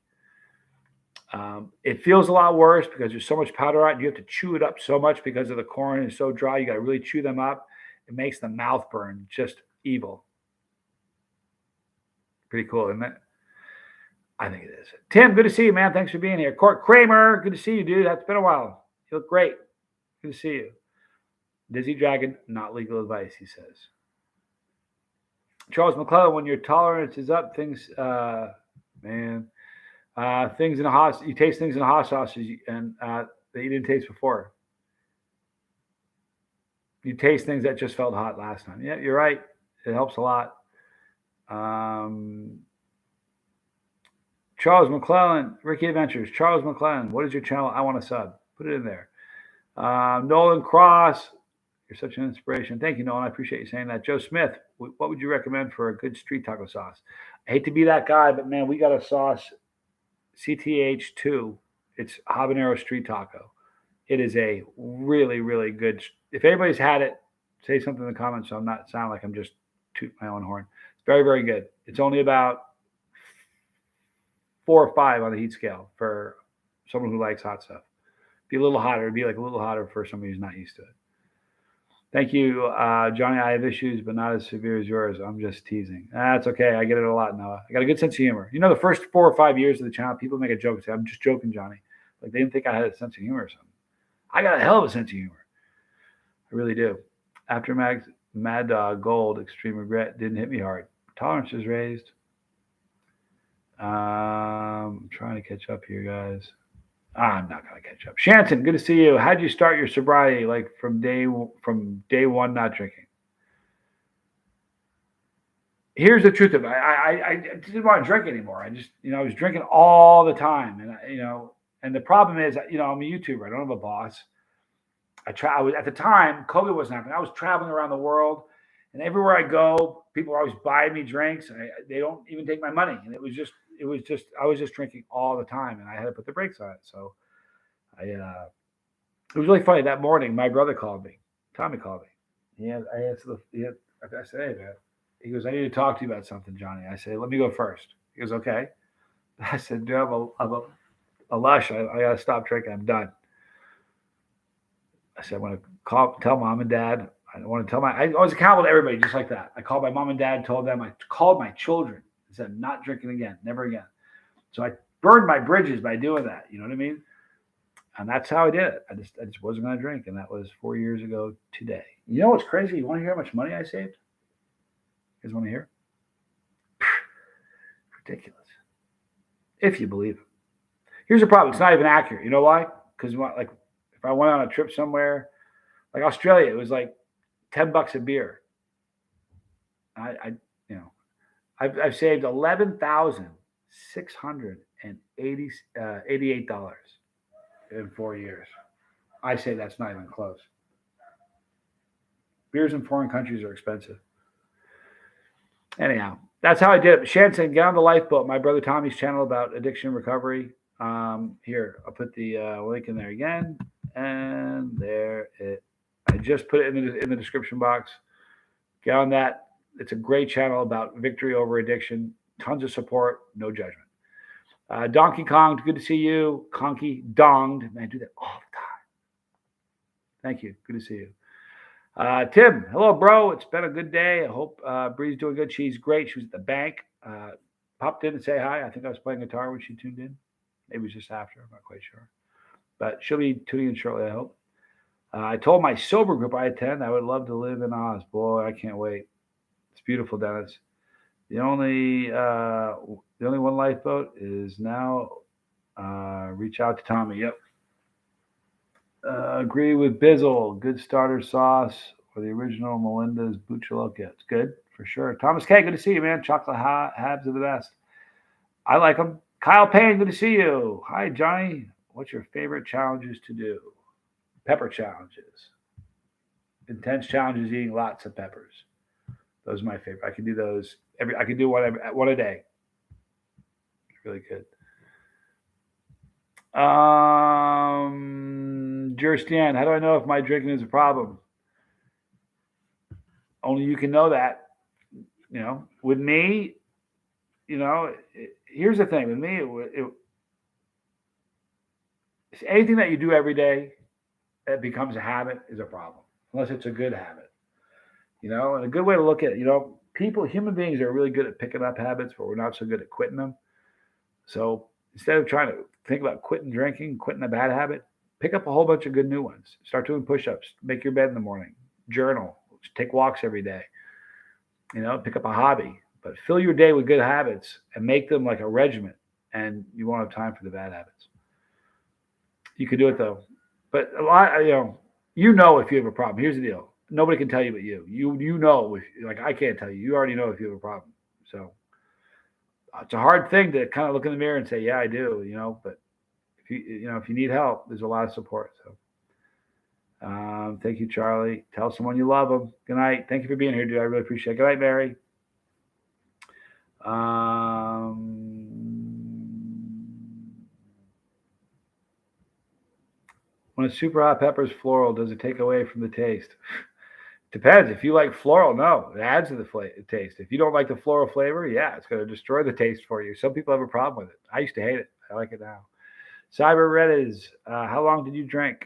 It feels a lot worse because there's so much powder on it. You have to chew it up so much because of the corn is so dry. You got to really chew them up. It makes the mouth burn just evil. Pretty cool, isn't it? I think it is. Tim, good to see you, man. Thanks for being here. Court Kramer, good to see you, dude. That's been a while. You look great. Good to see you. Dizzy Dragon, not legal advice, he says. Charles McClellan, when your tolerance is up, things in a hot, you taste things in a hot sausage and that you didn't taste before. You taste things that just felt hot last time. Yeah, you're right. It helps a lot. Charles McClellan, Ricky Adventures. Charles McClellan, what is your channel? I want a sub. Put it in there. Nolan Cross, you're such an inspiration. Thank you, Nolan. I appreciate you saying that. Joe Smith, what would you recommend for a good street taco sauce? I hate to be that guy, but man, we got a sauce, CTH2. It's habanero street taco. It is a really, really good. If anybody's had it, say something in the comments so I'm not sound like I'm just tooting my own horn. It's very, very good. It's only about 4 or 5 on the heat scale for someone who likes hot stuff. Be a little hotter. It'd be like a little hotter for somebody who's not used to it. Thank you, Johnny. I have issues, but not as severe as yours. I'm just teasing. That's okay. I get it a lot, Noah. I got a good sense of humor. You know, the first 4 or 5 years of the channel, people make a joke and say, I'm just joking, Johnny. Like they didn't think I had a sense of humor or something. I got a hell of a sense of humor. I really do. After Mad Dog Gold, Extreme Regret didn't hit me hard. Tolerance is raised. I'm trying to catch up here, guys. I'm not going to catch up. Shanton, good to see you. How did you start your sobriety? Like from day one, not drinking. Here's the truth of it. I didn't want to drink anymore. I just, I was drinking all the time, and and the problem is, I'm a YouTuber. I don't have a boss. I was at the time, COVID wasn't happening. I was traveling around the world, and everywhere I go, people are always buying me drinks. They don't even take my money, and I was just drinking all the time, and I had to put the brakes on it. So, it was really funny. That morning, my brother called me. Tommy called me. I said, hey, man. He goes, I need to talk to you about something, Johnny. I said, let me go first. He goes, okay. I said, do you have a lush? I got to stop drinking. I'm done. I said, I want to tell mom and dad. I want to tell I was accountable to everybody just like that. I called my mom and dad, told them. I called my children and said, I'm not drinking again, never again. So I burned my bridges by doing that. You know what I mean? And that's how I did it. I just wasn't going to drink. And that was 4 years ago today. You know what's crazy? You want to hear how much money I saved? You guys want to hear? Ridiculous. If you believe it. Here's the problem. It's not even accurate. You know why? Because like if I went on a trip somewhere, like Australia, it was like $10 a beer. I've saved $11,688 in 4 years. I say that's not even close. Beers in foreign countries are expensive. Anyhow, that's how I did it. Shanson, get on the lifeboat. My brother Tommy's channel about addiction recovery. Here, I'll put the link in there again, and there it. I just put it in the description box. Get on that. It's a great channel about victory over addiction. Tons of support, no judgment. Donkey Kong, good to see you. Conky Donged. Man, I do that all the time. Thank you. Good to see you. Tim, hello, bro. It's been a good day. I hope Bree's doing good. She's great. She was at the bank. Popped in to say hi. I think I was playing guitar when she tuned in. Maybe it was just after. I'm not quite sure. But she'll be tuning in shortly, I hope. I told my sober group I attend I would love to live in Oz. Boy, I can't wait. It's beautiful, Dennis. The only one lifeboat is now reach out to Tommy. Yep. Agree with Bizzle. Good starter sauce or the original Melinda's Buchaloka. It's good for sure. Thomas K, good to see you, man. Chocolate habs are the best. I like them. Kyle Payne, good to see you. Hi, Johnny. What's your favorite challenges to do? Pepper challenges. Intense challenges, eating lots of peppers. Those are my favorite. I can do those I can do one a day. It's really good. Stan, how do I know if my drinking is a problem? Only you can know that. With me, here's the thing. With me, anything that you do every day that becomes a habit is a problem, unless it's a good habit. And a good way to look at it, human beings are really good at picking up habits, but we're not so good at quitting them. So instead of trying to think about quitting drinking, quitting a bad habit, pick up a whole bunch of good new ones. Start doing push-ups, make your bed in the morning, journal, take walks every day. Pick up a hobby, but fill your day with good habits and make them like a regiment, and you won't have time for the bad habits. You could do it though, but a lot, if you have a problem. Here's the deal: nobody can tell you but you. If I can't tell you. You already know if you have a problem. So it's a hard thing to kind of look in the mirror and say, "Yeah, I do." But if you need help, there's a lot of support. So. Thank you, Charlie. Tell someone you love them. Good night. Thank you for being here, dude. I really appreciate it. Good night, Mary. When a super hot pepper is floral, does it take away from the taste? Depends. If you like floral, no, it adds to the taste. If you don't like the floral flavor, yeah, it's going to destroy the taste for you. Some people have a problem with it. I used to hate it. I like it now. Cyber Red is, how long did you drink?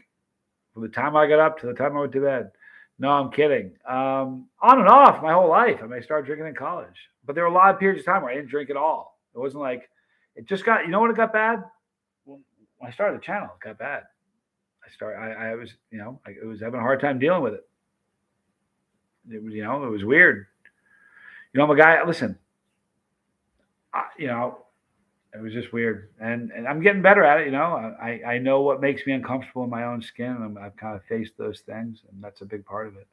From the time I got up to the time I went to bed. No, I'm kidding. On and off my whole life. I started drinking in college. But there were a lot of periods of time where I didn't drink at all. It wasn't like, it just got, when it got bad? When I started the channel, it got bad. I was having a hard time dealing with it. It was, it was weird. I'm a guy, listen, it was just weird, and I'm getting better at it. I know what makes me uncomfortable in my own skin, and I've kind of faced those things, and that's a big part of it.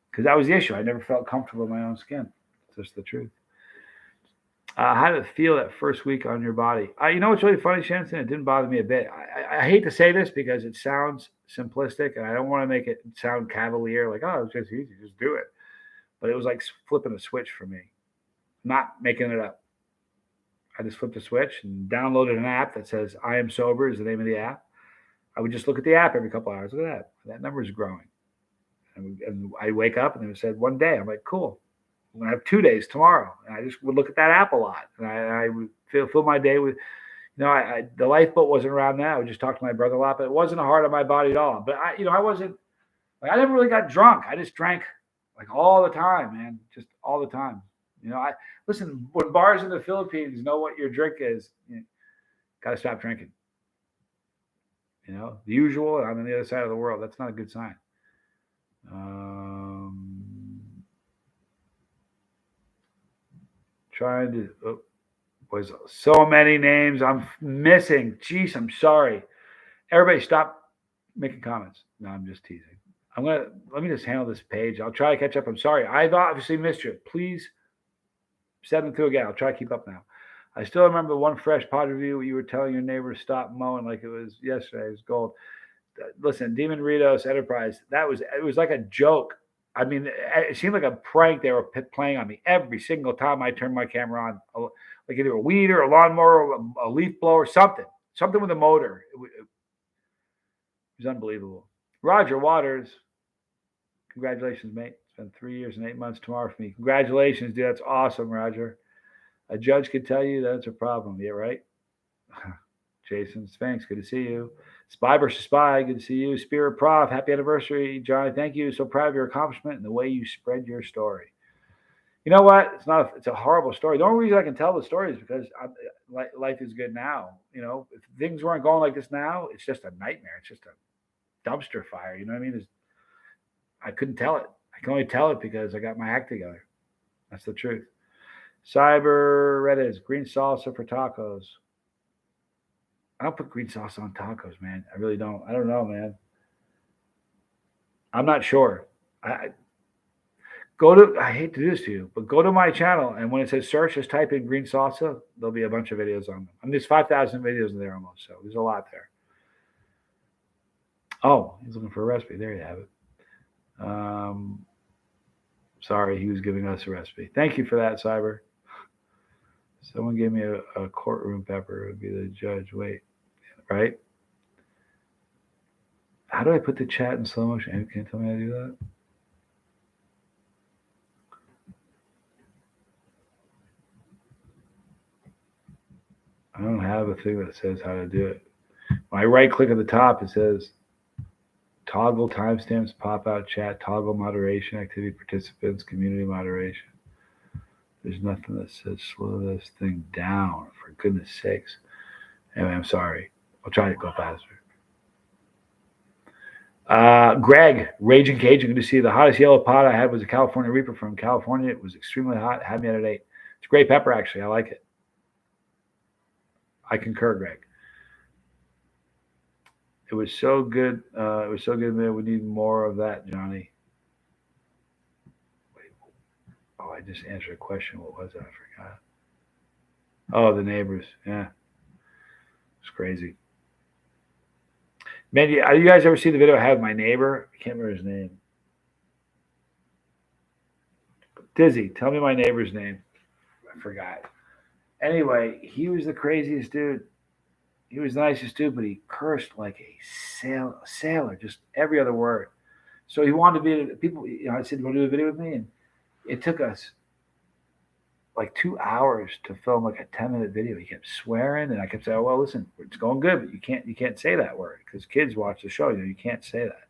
Because that was the issue. I never felt comfortable in my own skin. It's just the truth. How did it feel that first week on your body? What's really funny, Shannon? It didn't bother me a bit. I hate to say this because it sounds simplistic, and I don't want to make it sound cavalier, like, oh, it's just easy, just do it. But it was like flipping a switch for me, not making it up. I just flipped a switch and downloaded an app that says I am sober is the name of the app. I would just look at the app every couple hours. Look at that. That number is growing. And I wake up and it said one day. I'm like, cool. I'm going to have 2 days tomorrow. And I just would look at that app a lot. And I would fill my day with, the lifeboat wasn't around then. I would just talk to my brother a lot, but it wasn't hard on my body at all. But I wasn't, I never really got drunk. I just drank all the time, man. Just all the time. Listen, when bars in the Philippines know what your drink is, got to stop drinking. The usual, I'm on the other side of the world. That's not a good sign. Trying to, was so many names I'm missing. Jeez, I'm sorry. Everybody stop making comments. No, I'm just teasing. Let me just handle this page. I'll try to catch up. I'm sorry. I've obviously missed you. Please send them through again. I'll try to keep up now. I still remember one fresh pod review where you were telling your neighbor to stop mowing like it was yesterday. It was gold. Listen, Demon Ritos Enterprise, it was like a joke. I mean, it seemed like a prank they were playing on me every single time I turned my camera on, like either a weeder, a lawnmower, a leaf blower, something with a motor. It was unbelievable. Roger Waters, congratulations, mate. It's been 3 years and 8 months tomorrow for me. Congratulations, dude. That's awesome, Roger. A judge could tell you that's a problem. Yeah, right? Jason Sphinx, good to see you. Spy versus Spy, good to see you. Spirit Prof, happy anniversary, Johnny. Thank you. So proud of your accomplishment and the way you spread your story. You know what? It's a horrible story. The only reason I can tell the story is because life is good now. You know, if things weren't going like this now, it's just a nightmare. It's just a dumpster fire. You know what I mean? I couldn't tell it. I can only tell it because I got my act together. That's the truth. Cyber Reddit, green salsa for tacos. I don't put green sauce on tacos, man. I really don't. I don't know, man. I'm not sure. I hate to do this to you, but go to my channel, and when it says search, just type in green salsa. There'll be a bunch of videos on them. I mean, there's 5,000 videos in there almost, so there's a lot there. Oh, he's looking for a recipe. There you have it. Sorry, he was giving us a recipe. Thank you for that, Cyber. Someone gave me a courtroom pepper. It would be the judge. Wait, right? How do I put the chat in slow motion? Can you tell me how to do that? I don't have a thing that says how to do it. When I right click at the top, it says toggle timestamps, pop out chat, toggle moderation, activity participants, community moderation. There's nothing that says slow this thing down, for goodness sakes. Anyway, I'm sorry. I'll try to go faster. Greg, Raging Cajun, good to see you. The hottest yellow pot I had was a California Reaper from California. It was extremely hot. Had me at an 8. It's great pepper, actually. I like it. I concur, Greg. It was so good. It was so good, man. We need more of that, Johnny. Wait. Oh, I just answered a question. What was it? I forgot. Oh, the neighbors. Yeah. It's crazy. Man, you guys ever see the video I have of my neighbor? I can't remember his name. Dizzy, tell me my neighbor's name. I forgot. Anyway, he was the craziest dude. He was the nicest dude, but he cursed like a sailor, just every other word. So he wanted to be people. I said, "Want to do a video with me?" And it took us like 2 hours to film like a 10-minute video. He kept swearing, and I kept saying, "Oh, well, listen, it's going good, but you can't say that word because kids watch the show. You can't say that."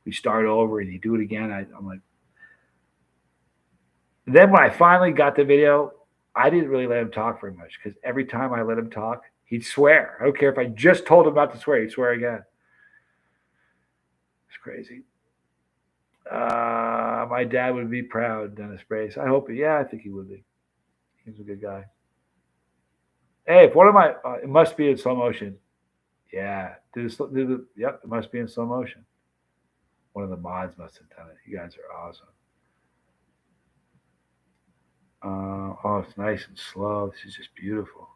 We start over, and he do it again. I'm like, then when I finally got the video, I didn't really let him talk very much because every time I let him talk, he'd swear. I don't care if I just told him not to swear. He'd swear again. It's crazy. My dad would be proud, Dennis Brace. I hope. Yeah, I think he would be. He's a good guy. Hey, if one of my, it must be in slow motion. Yeah. Yep, it must be in slow motion. One of the mods must have done it. You guys are awesome. Oh, it's nice and slow. This is just beautiful.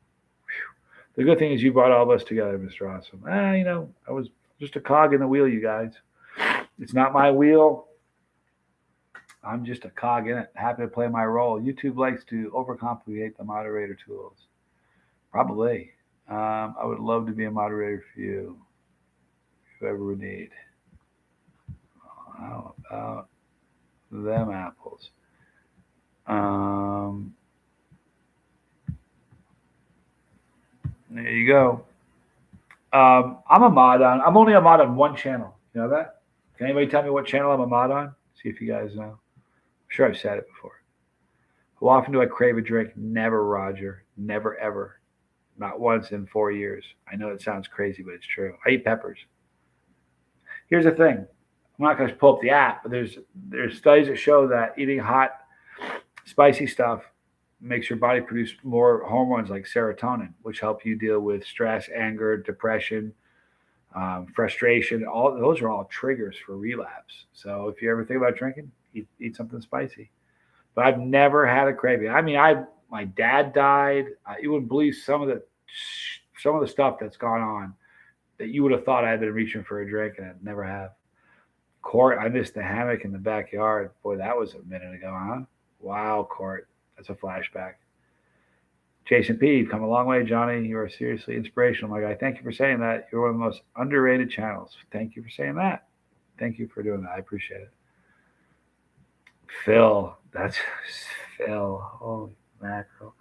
Whew. The good thing is you brought all of us together, Mr. Awesome. I was just a cog in the wheel, you guys. It's not my wheel. I'm just a cog in it. Happy to play my role. YouTube likes to overcomplicate the moderator tools. Probably. I would love to be a moderator for you, whoever would need. How about them apples? There you go. I'm only a mod on one channel. You know that? Can anybody tell me what channel I'm a mod on? See if you guys know. I'm sure I've said it before. How often do I crave a drink? Never, Roger. Never, ever. Not once in 4 years. I know it sounds crazy, but it's true. I eat peppers. Here's the thing. I'm not going to pull up the app, but there's studies that show that eating hot, spicy stuff makes your body produce more hormones like serotonin, which help you deal with stress, anger, depression, frustration. All those are all triggers for relapse. So if you ever think about drinking, eat something spicy. But I've never had a craving. I mean, my dad died. You wouldn't believe some of the stuff that's gone on that you would have thought I had been reaching for a drink, and I never have. Court, I missed the hammock in the backyard. Boy, that was a minute ago, huh? Wow, Court. That's a flashback. Jason P, you've come a long way, Johnny. You are seriously inspirational, my guy. Thank you for saying that. You're one of the most underrated channels. Thank you for saying that. Thank you for doing that. I appreciate it. Phil, that's Phil. Holy mackerel.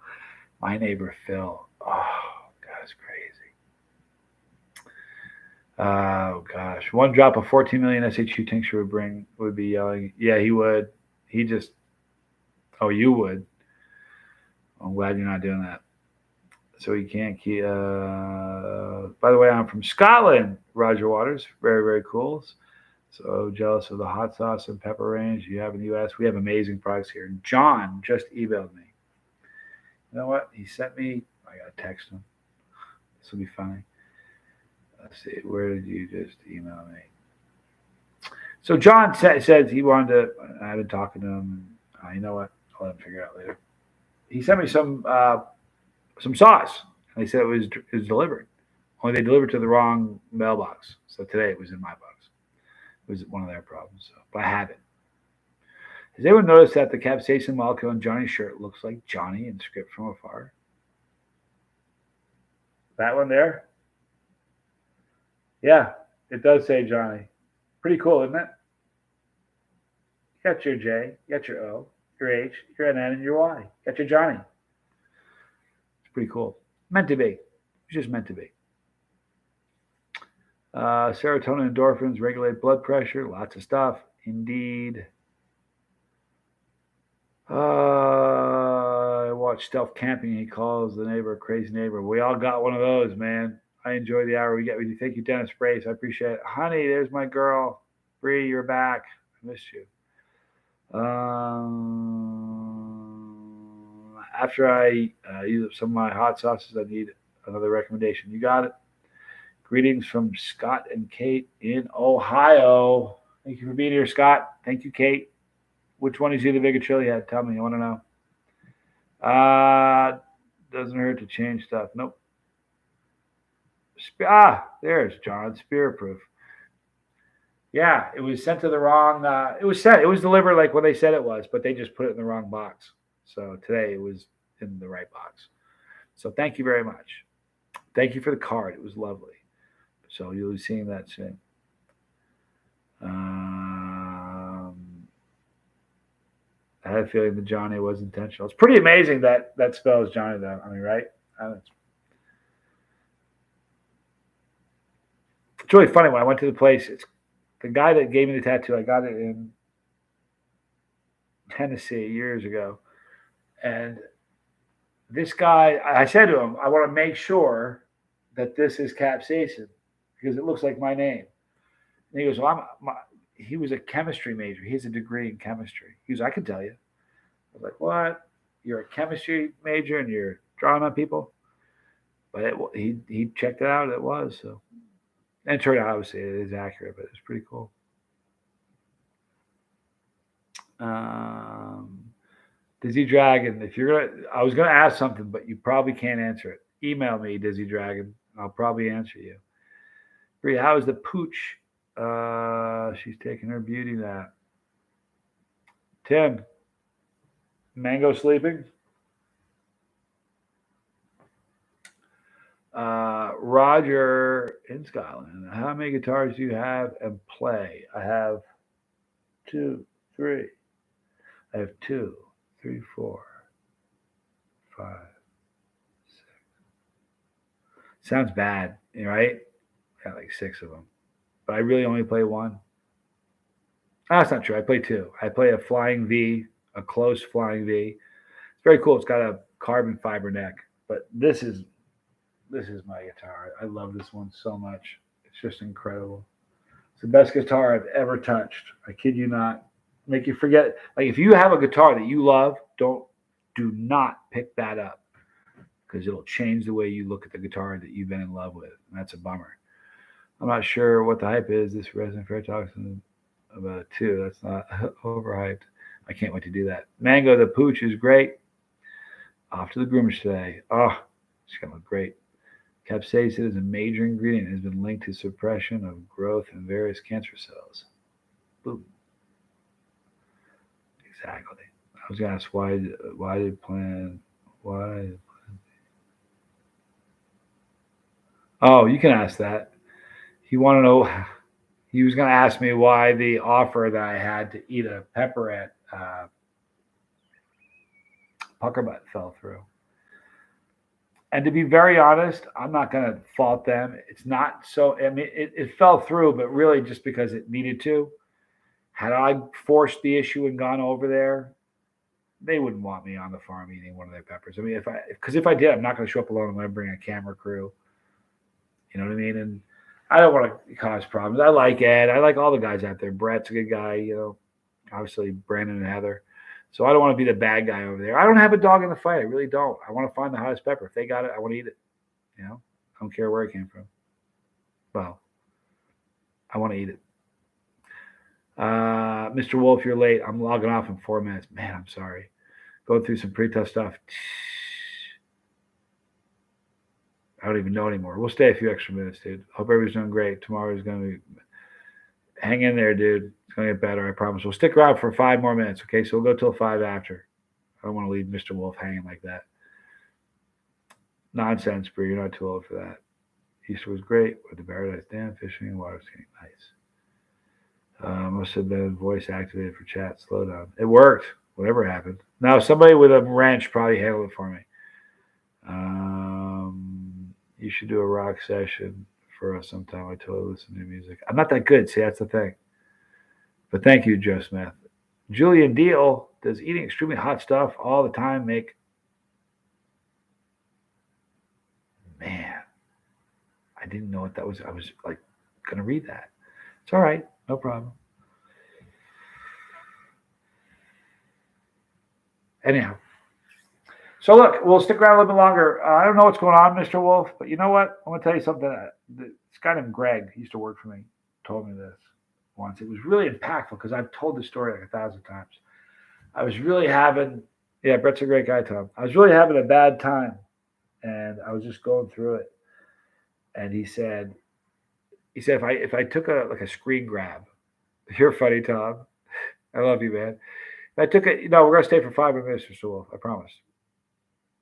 My neighbor Phil. Oh, God, it's crazy. Oh gosh, one drop of 14 million SHU tincture would be yelling. Yeah, he would. He just. Oh, you would. I'm glad you're not doing that. So he can't keep. By the way, I'm from Scotland. Roger Waters, very very cool. So jealous of the hot sauce and pepper range you have in the U.S. We have amazing products here. John just emailed me. You know what? He sent me. I gotta text him. This will be funny. Let's see. Where did you just email me? So John says he wanted to. I've been talking to him. You know what? I'll let him figure it out later. He sent me some sauce. And they said it was delivered. Only they delivered to the wrong mailbox. So today it was in my box. It was one of their problems. So, but I have it. Has anyone noticed that the capsaicin molecule on Johnny's shirt looks like Johnny in script from afar? That one there? Yeah, it does say Johnny. Pretty cool, isn't it? You got your J, you got your O, your H, your N, and your Y. You got your Johnny. It's pretty cool. Meant to be. It's just meant to be. Serotonin, endorphins, regulate blood pressure. Lots of stuff. Indeed. I watched Stealth Camping. He calls the neighbor a crazy neighbor. We all got one of those, man. I enjoy the hour we get with you. Thank you, Dennis Brace. I appreciate it. Honey, there's my girl. Bree, you're back. I missed you. After I use up some of my hot sauces, I need another recommendation. You got it. Greetings from Scott and Kate in Ohio. Thank you for being here, Scott. Thank you, Kate. Which one is you the bigger chili head? Tell me. I want to know. Doesn't hurt to change stuff. Nope. There's John. Spirit proof. Yeah, it was sent to the wrong. It was delivered like when they said it was, but they just put it in the wrong box. So today it was in the right box. So thank you very much. Thank you for the card. It was lovely. So you'll be seeing that soon. I had a feeling that Johnny was intentional. It's pretty amazing that spells Johnny, though. I mean, right? It's really funny. When I went to the place, it's the guy that gave me the tattoo. I got it in Tennessee years ago. And this guy, I said to him, I want to make sure that this is capsaicin because it looks like my name. And he goes, he was a chemistry major. He has a degree in chemistry. He goes, I can tell you. I was like, what? You're a chemistry major and you're drawing on people? But he checked it out. It was. So. And it turned out, obviously, it is accurate, but it's pretty cool. Dizzy Dragon, I was gonna ask something, but you probably can't answer it. Email me, Dizzy Dragon. I'll probably answer you. Bree, how is the pooch? She's taking her beauty nap. Tim, Mango sleeping? Roger in Scotland. How many guitars do you have and play? I have 2, 3. I have 2, 3, 4, 5, 6. Sounds bad, right? I got like 6 of them, but I really only play 1. That's not true. I play 2. I play a flying V, a close flying V. It's very cool. It's got a carbon fiber neck, but this is my guitar. I love this one so much. It's just incredible. It's the best guitar I've ever touched. I kid you not. Make you forget. Like if you have a guitar that you love, do not pick that up because it'll change the way you look at the guitar that you've been in love with. And that's a bummer. I'm not sure what the hype is. This Resin Fair talks about it too. That's not overhyped. I can't wait to do that. Mango the Pooch is great. Off to the groomers today. Oh, it's gonna look great. Capsaicin is a major ingredient and has been linked to suppression of growth in various cancer cells. Boom. Exactly. I was going to ask why did plan, why? Oh, you can ask that. You want to know, he was going to ask me why the offer that I had to eat a pepper at Puckerbutt fell through. And to be very honest, I'm not going to fault them. It's not so, I mean, it fell through, but really just because it needed to. Had I forced the issue and gone over there, they wouldn't want me on the farm eating one of their peppers. I mean, because if I did, I'm not going to show up alone. I'm going to bring a camera crew. You know what I mean? And I don't want to cause problems. I like Ed. I like all the guys out there. Brett's a good guy. You know, obviously Brandon and Heather. So I don't want to be the bad guy over there. I don't have a dog in the fight. I really don't. I want to find the hottest pepper. If they got it, I want to eat it. You know, I don't care where it came from. Well, I want to eat it. Mr. Wolf, you're late. I'm logging off in 4 minutes. Man, I'm sorry. Going through some pretty tough stuff. I don't even know anymore. We'll stay a few extra minutes, dude. Hope everybody's doing great. Tomorrow's going to be... Hang in there, dude. It's going to get better, I promise. We'll stick around for 5 more minutes, okay? So we'll go till 5 after. I don't want to leave Mr. Wolf hanging like that. Nonsense, bro. You're not too old for that. Easter was great with the Paradise Dam, fishing, and water skiing. Nice. Must have been voice activated for chat. Slow down. It worked. Whatever happened. Now, somebody with a wrench probably handled it for me. You should do a rock session for us sometime. I totally listen to music. I'm not that good. See, that's the thing. But thank you, Joe Smith. Julian Deal, does eating extremely hot stuff all the time make... Man, I didn't know what that was. I was like going to read that. It's all right. No problem. Anyhow. So look, we'll stick around a little bit longer. I don't know what's going on, Mr. Wolf, but you know what? I'm going to tell you something. This guy named Greg, he used to work for me, told me this once. It was really impactful because I've told this story like 1,000 times. I was really having, Brett's a great guy, Tom. I was really having a bad time, and I was just going through it. And he said, if I took a screen grab, you're funny, Tom. I love you, man. If I took we're going to stay for 5 minutes, Mr. Wolf. I promise.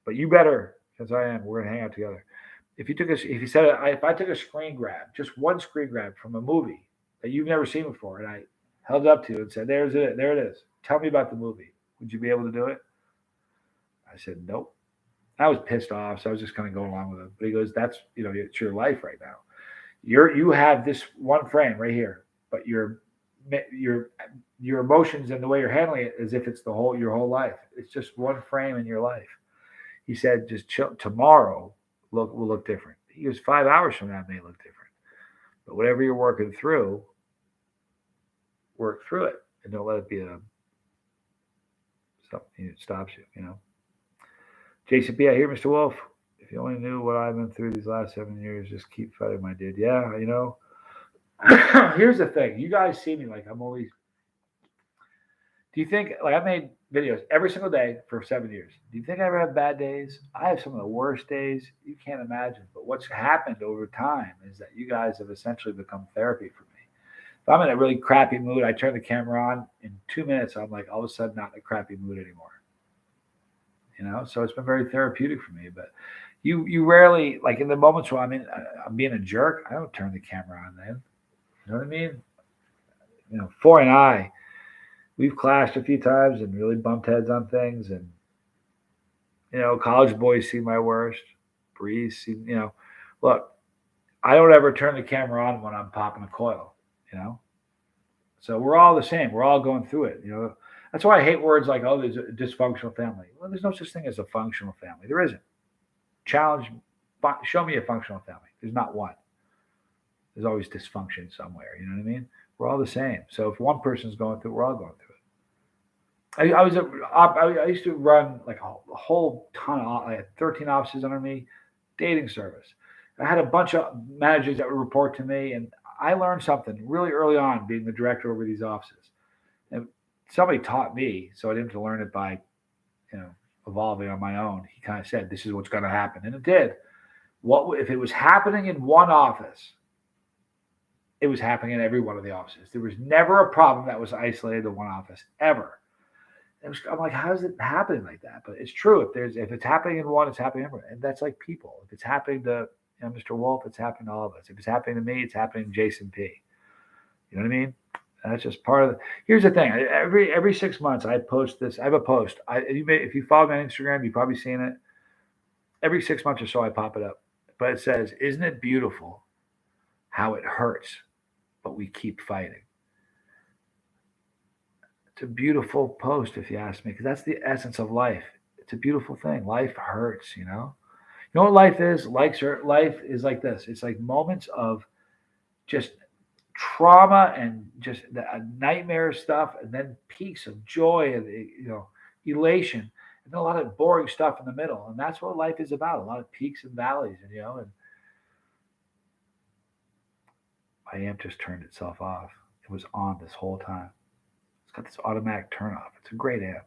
But you better, since I am, we're gonna hang out together. If I took a screen grab, just one screen grab from a movie that you've never seen before, and I held it up to you and said, there it is. Tell me about the movie. Would you be able to do it? I said, nope. I was pissed off, so I was just kind of going along with it. But he goes, that's, it's your life right now. You have this one frame right here, but your emotions and the way you're handling it as if it's your whole life. It's just one frame in your life. He said, just chill. Tomorrow will look different. He goes, 5 hours from now may look different. But whatever you're working through, work through it. And don't let it be something that stops you, Jason B., I hear, Mr. Wolf. If you only knew what I've been through these last 7 years, just keep fighting, my dude. Yeah, Here's the thing. You guys see me like I'm always... Do you think, I made videos every single day for 7 years. Do you think I ever have bad days? I have some of the worst days you can't imagine. But what's happened over time is that you guys have essentially become therapy for me. If I'm in a really crappy mood, I turn the camera on. In 2 minutes, I'm like all of a sudden not in a crappy mood anymore. So it's been very therapeutic for me. But you rarely, like in the moments where I'm being a jerk, I don't turn the camera on then. You know what I mean? Foy and I, we've clashed a few times and really bumped heads on things. And, college boys see my worst. Breeze see, look, I don't ever turn the camera on when I'm popping a coil, So we're all the same. We're all going through it, That's why I hate words like, oh, there's a dysfunctional family. Well, there's no such thing as a functional family. There isn't. Show me a functional family. There's not one. There's always dysfunction somewhere. You know what I mean? We're all the same. So if one person's going through it, we're all going through it. I used to run like a whole ton of, I had 13 offices under me, dating service. I had a bunch of managers that would report to me, and I learned something really early on being the director over these offices. And somebody taught me, so I didn't have to learn it by, evolving on my own. He kind of said, this is what's going to happen. And it did. If it was happening in one office, it was happening in every one of the offices. There was never a problem that was isolated to one office, ever. I'm like, how is it happening like that? But it's true. If it's happening in one, it's happening everywhere. And that's like people. If it's happening to Mr. Wolf, it's happening to all of us. If it's happening to me, it's happening to Jason P. You know what I mean? And that's just part of the. Here's the thing. Every 6 months, I post this. I have a post. If you follow me on Instagram, you've probably seen it. Every 6 months or so, I pop it up. But it says, "Isn't it beautiful how it hurts, but we keep fighting?" It's a beautiful post, if you ask me, because that's the essence of life. It's a beautiful thing. Life hurts, you know. You know what life is? Life is like this. It's like moments of just trauma and just the nightmare stuff, and then peaks of joy and elation, and then a lot of boring stuff in the middle. And that's what life is about. A lot of peaks and valleys, And my amp just turned itself off. It was on this whole time. It's got this automatic turn off. It's a great amp.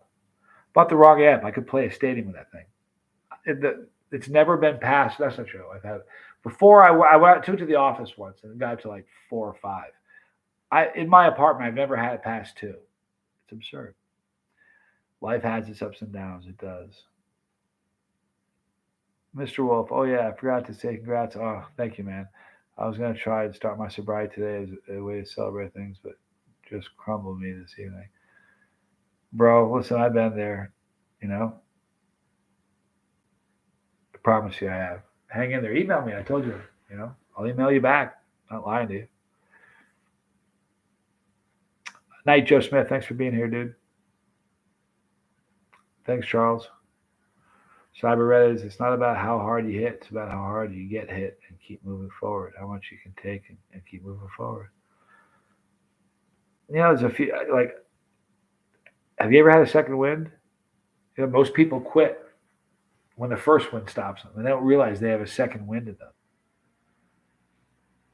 Bought the wrong amp. I could play a stadium with that thing. It's never been past. That's not true. I've had before. I took it to the office once and it got to like 4 or 5. In my apartment, I've never had it past 2. It's absurd. Life has its ups and downs. It does. Mr. Wolf. Oh yeah, I forgot to say congrats. Oh, thank you, man. I was gonna try to start my sobriety today as a way to celebrate things, but just crumbled me this evening. Bro, listen, I've been there. I promise you I have. Hang in there. Email me. I told you. I'll email you back. Not lying to you. Night, Joe Smith. Thanks for being here, dude. Thanks, Charles. Cyber Reddit, it's not about how hard you hit. It's about how hard you get hit and keep moving forward. How much you can take and keep moving forward. There's a few, like, have you ever had a second wind? Most people quit when the first wind stops them, and they don't realize they have a second wind in them.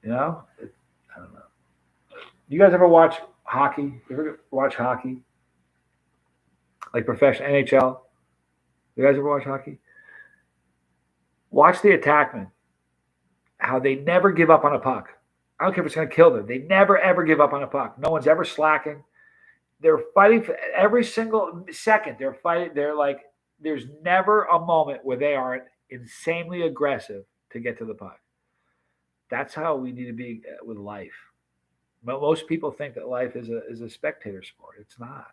I don't know. You guys ever watch hockey? You ever watch hockey? Like professional NHL? You guys ever watch hockey? Watch the attackmen. How they never give up on a puck. I don't care if it's going to kill them. They never, ever give up on a puck. No one's ever slacking. They're fighting for every single second. They're fighting. They're like, there's never a moment where they aren't insanely aggressive to get to the puck. That's how we need to be with life. But most people think that life is a spectator sport. It's not.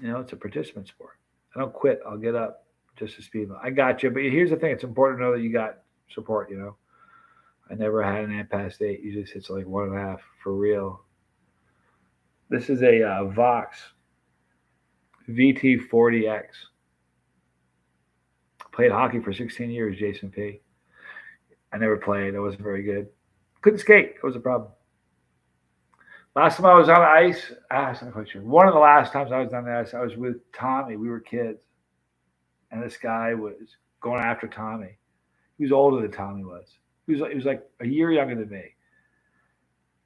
It's a participant sport. I don't quit. I'll get up just to speed. I got you. But here's the thing. It's important to know that you got support, I never had an amp past 8. Usually it's like 1.5 for real. This is a Vox VT40X. Played hockey for 16 years, Jason P. I never played. I wasn't very good. Couldn't skate. That was a problem. Last time I was on the ice, I'm not quite sure. One of the last times I was on the ice, I was with Tommy. We were kids. And this guy was going after Tommy. He was older than Tommy was. He was like a year younger than me.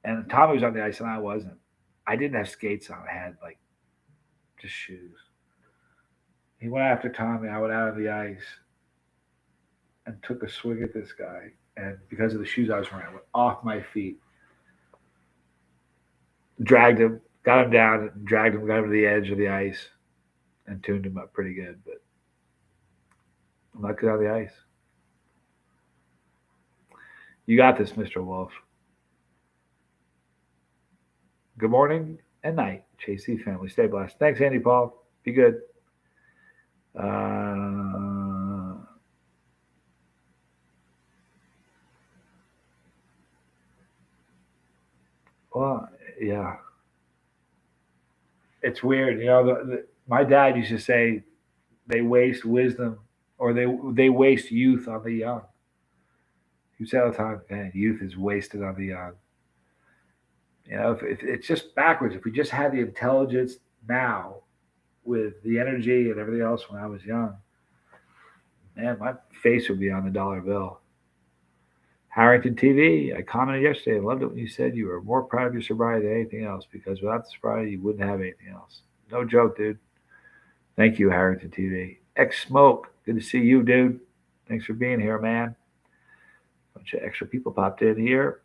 And Tommy was on the ice and I wasn't. I didn't have skates on. I had like just shoes. He went after Tommy. I went out on the ice and took a swing at this guy. And because of the shoes I was wearing, I went off my feet. Dragged him, got him down, and dragged him, got him to the edge of the ice, and tuned him up pretty good. But I'm not good on the ice. You got this, Mr. Wolf. Good morning and night, JC family. Stay blessed. Thanks, Andy Paul. Be good. Well, yeah. It's weird. My dad used to say they waste wisdom or they waste youth on the young. He would say all the time, man, youth is wasted on the young. If it's just backwards. If we just had the intelligence now with the energy and everything else when I was young, man, my face would be on the dollar bill. Harrington TV, I commented yesterday. I loved it when you said you were more proud of your sobriety than anything else because without the sobriety, you wouldn't have anything else. No joke, dude. Thank you, Harrington TV. X Smoke, good to see you, dude. Thanks for being here, man. Bunch of extra people popped in here.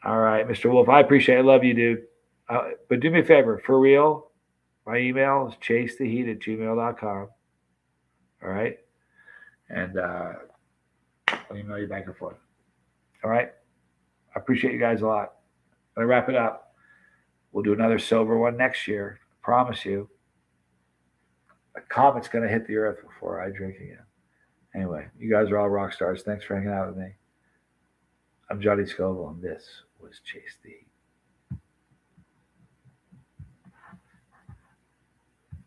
All right, Mr. Wolf. I appreciate it. I love you, dude. But do me a favor, for real. My email is chasetheheat@gmail.com. All right. And I'll email you back and forth. All right. I appreciate you guys a lot. I'm going to wrap it up. We'll do another sober one next year. I promise you. A comet's going to hit the earth before I drink again. Anyway, you guys are all rock stars. Thanks for hanging out with me. I'm Johnny Scoville, and this was Chase the Heat.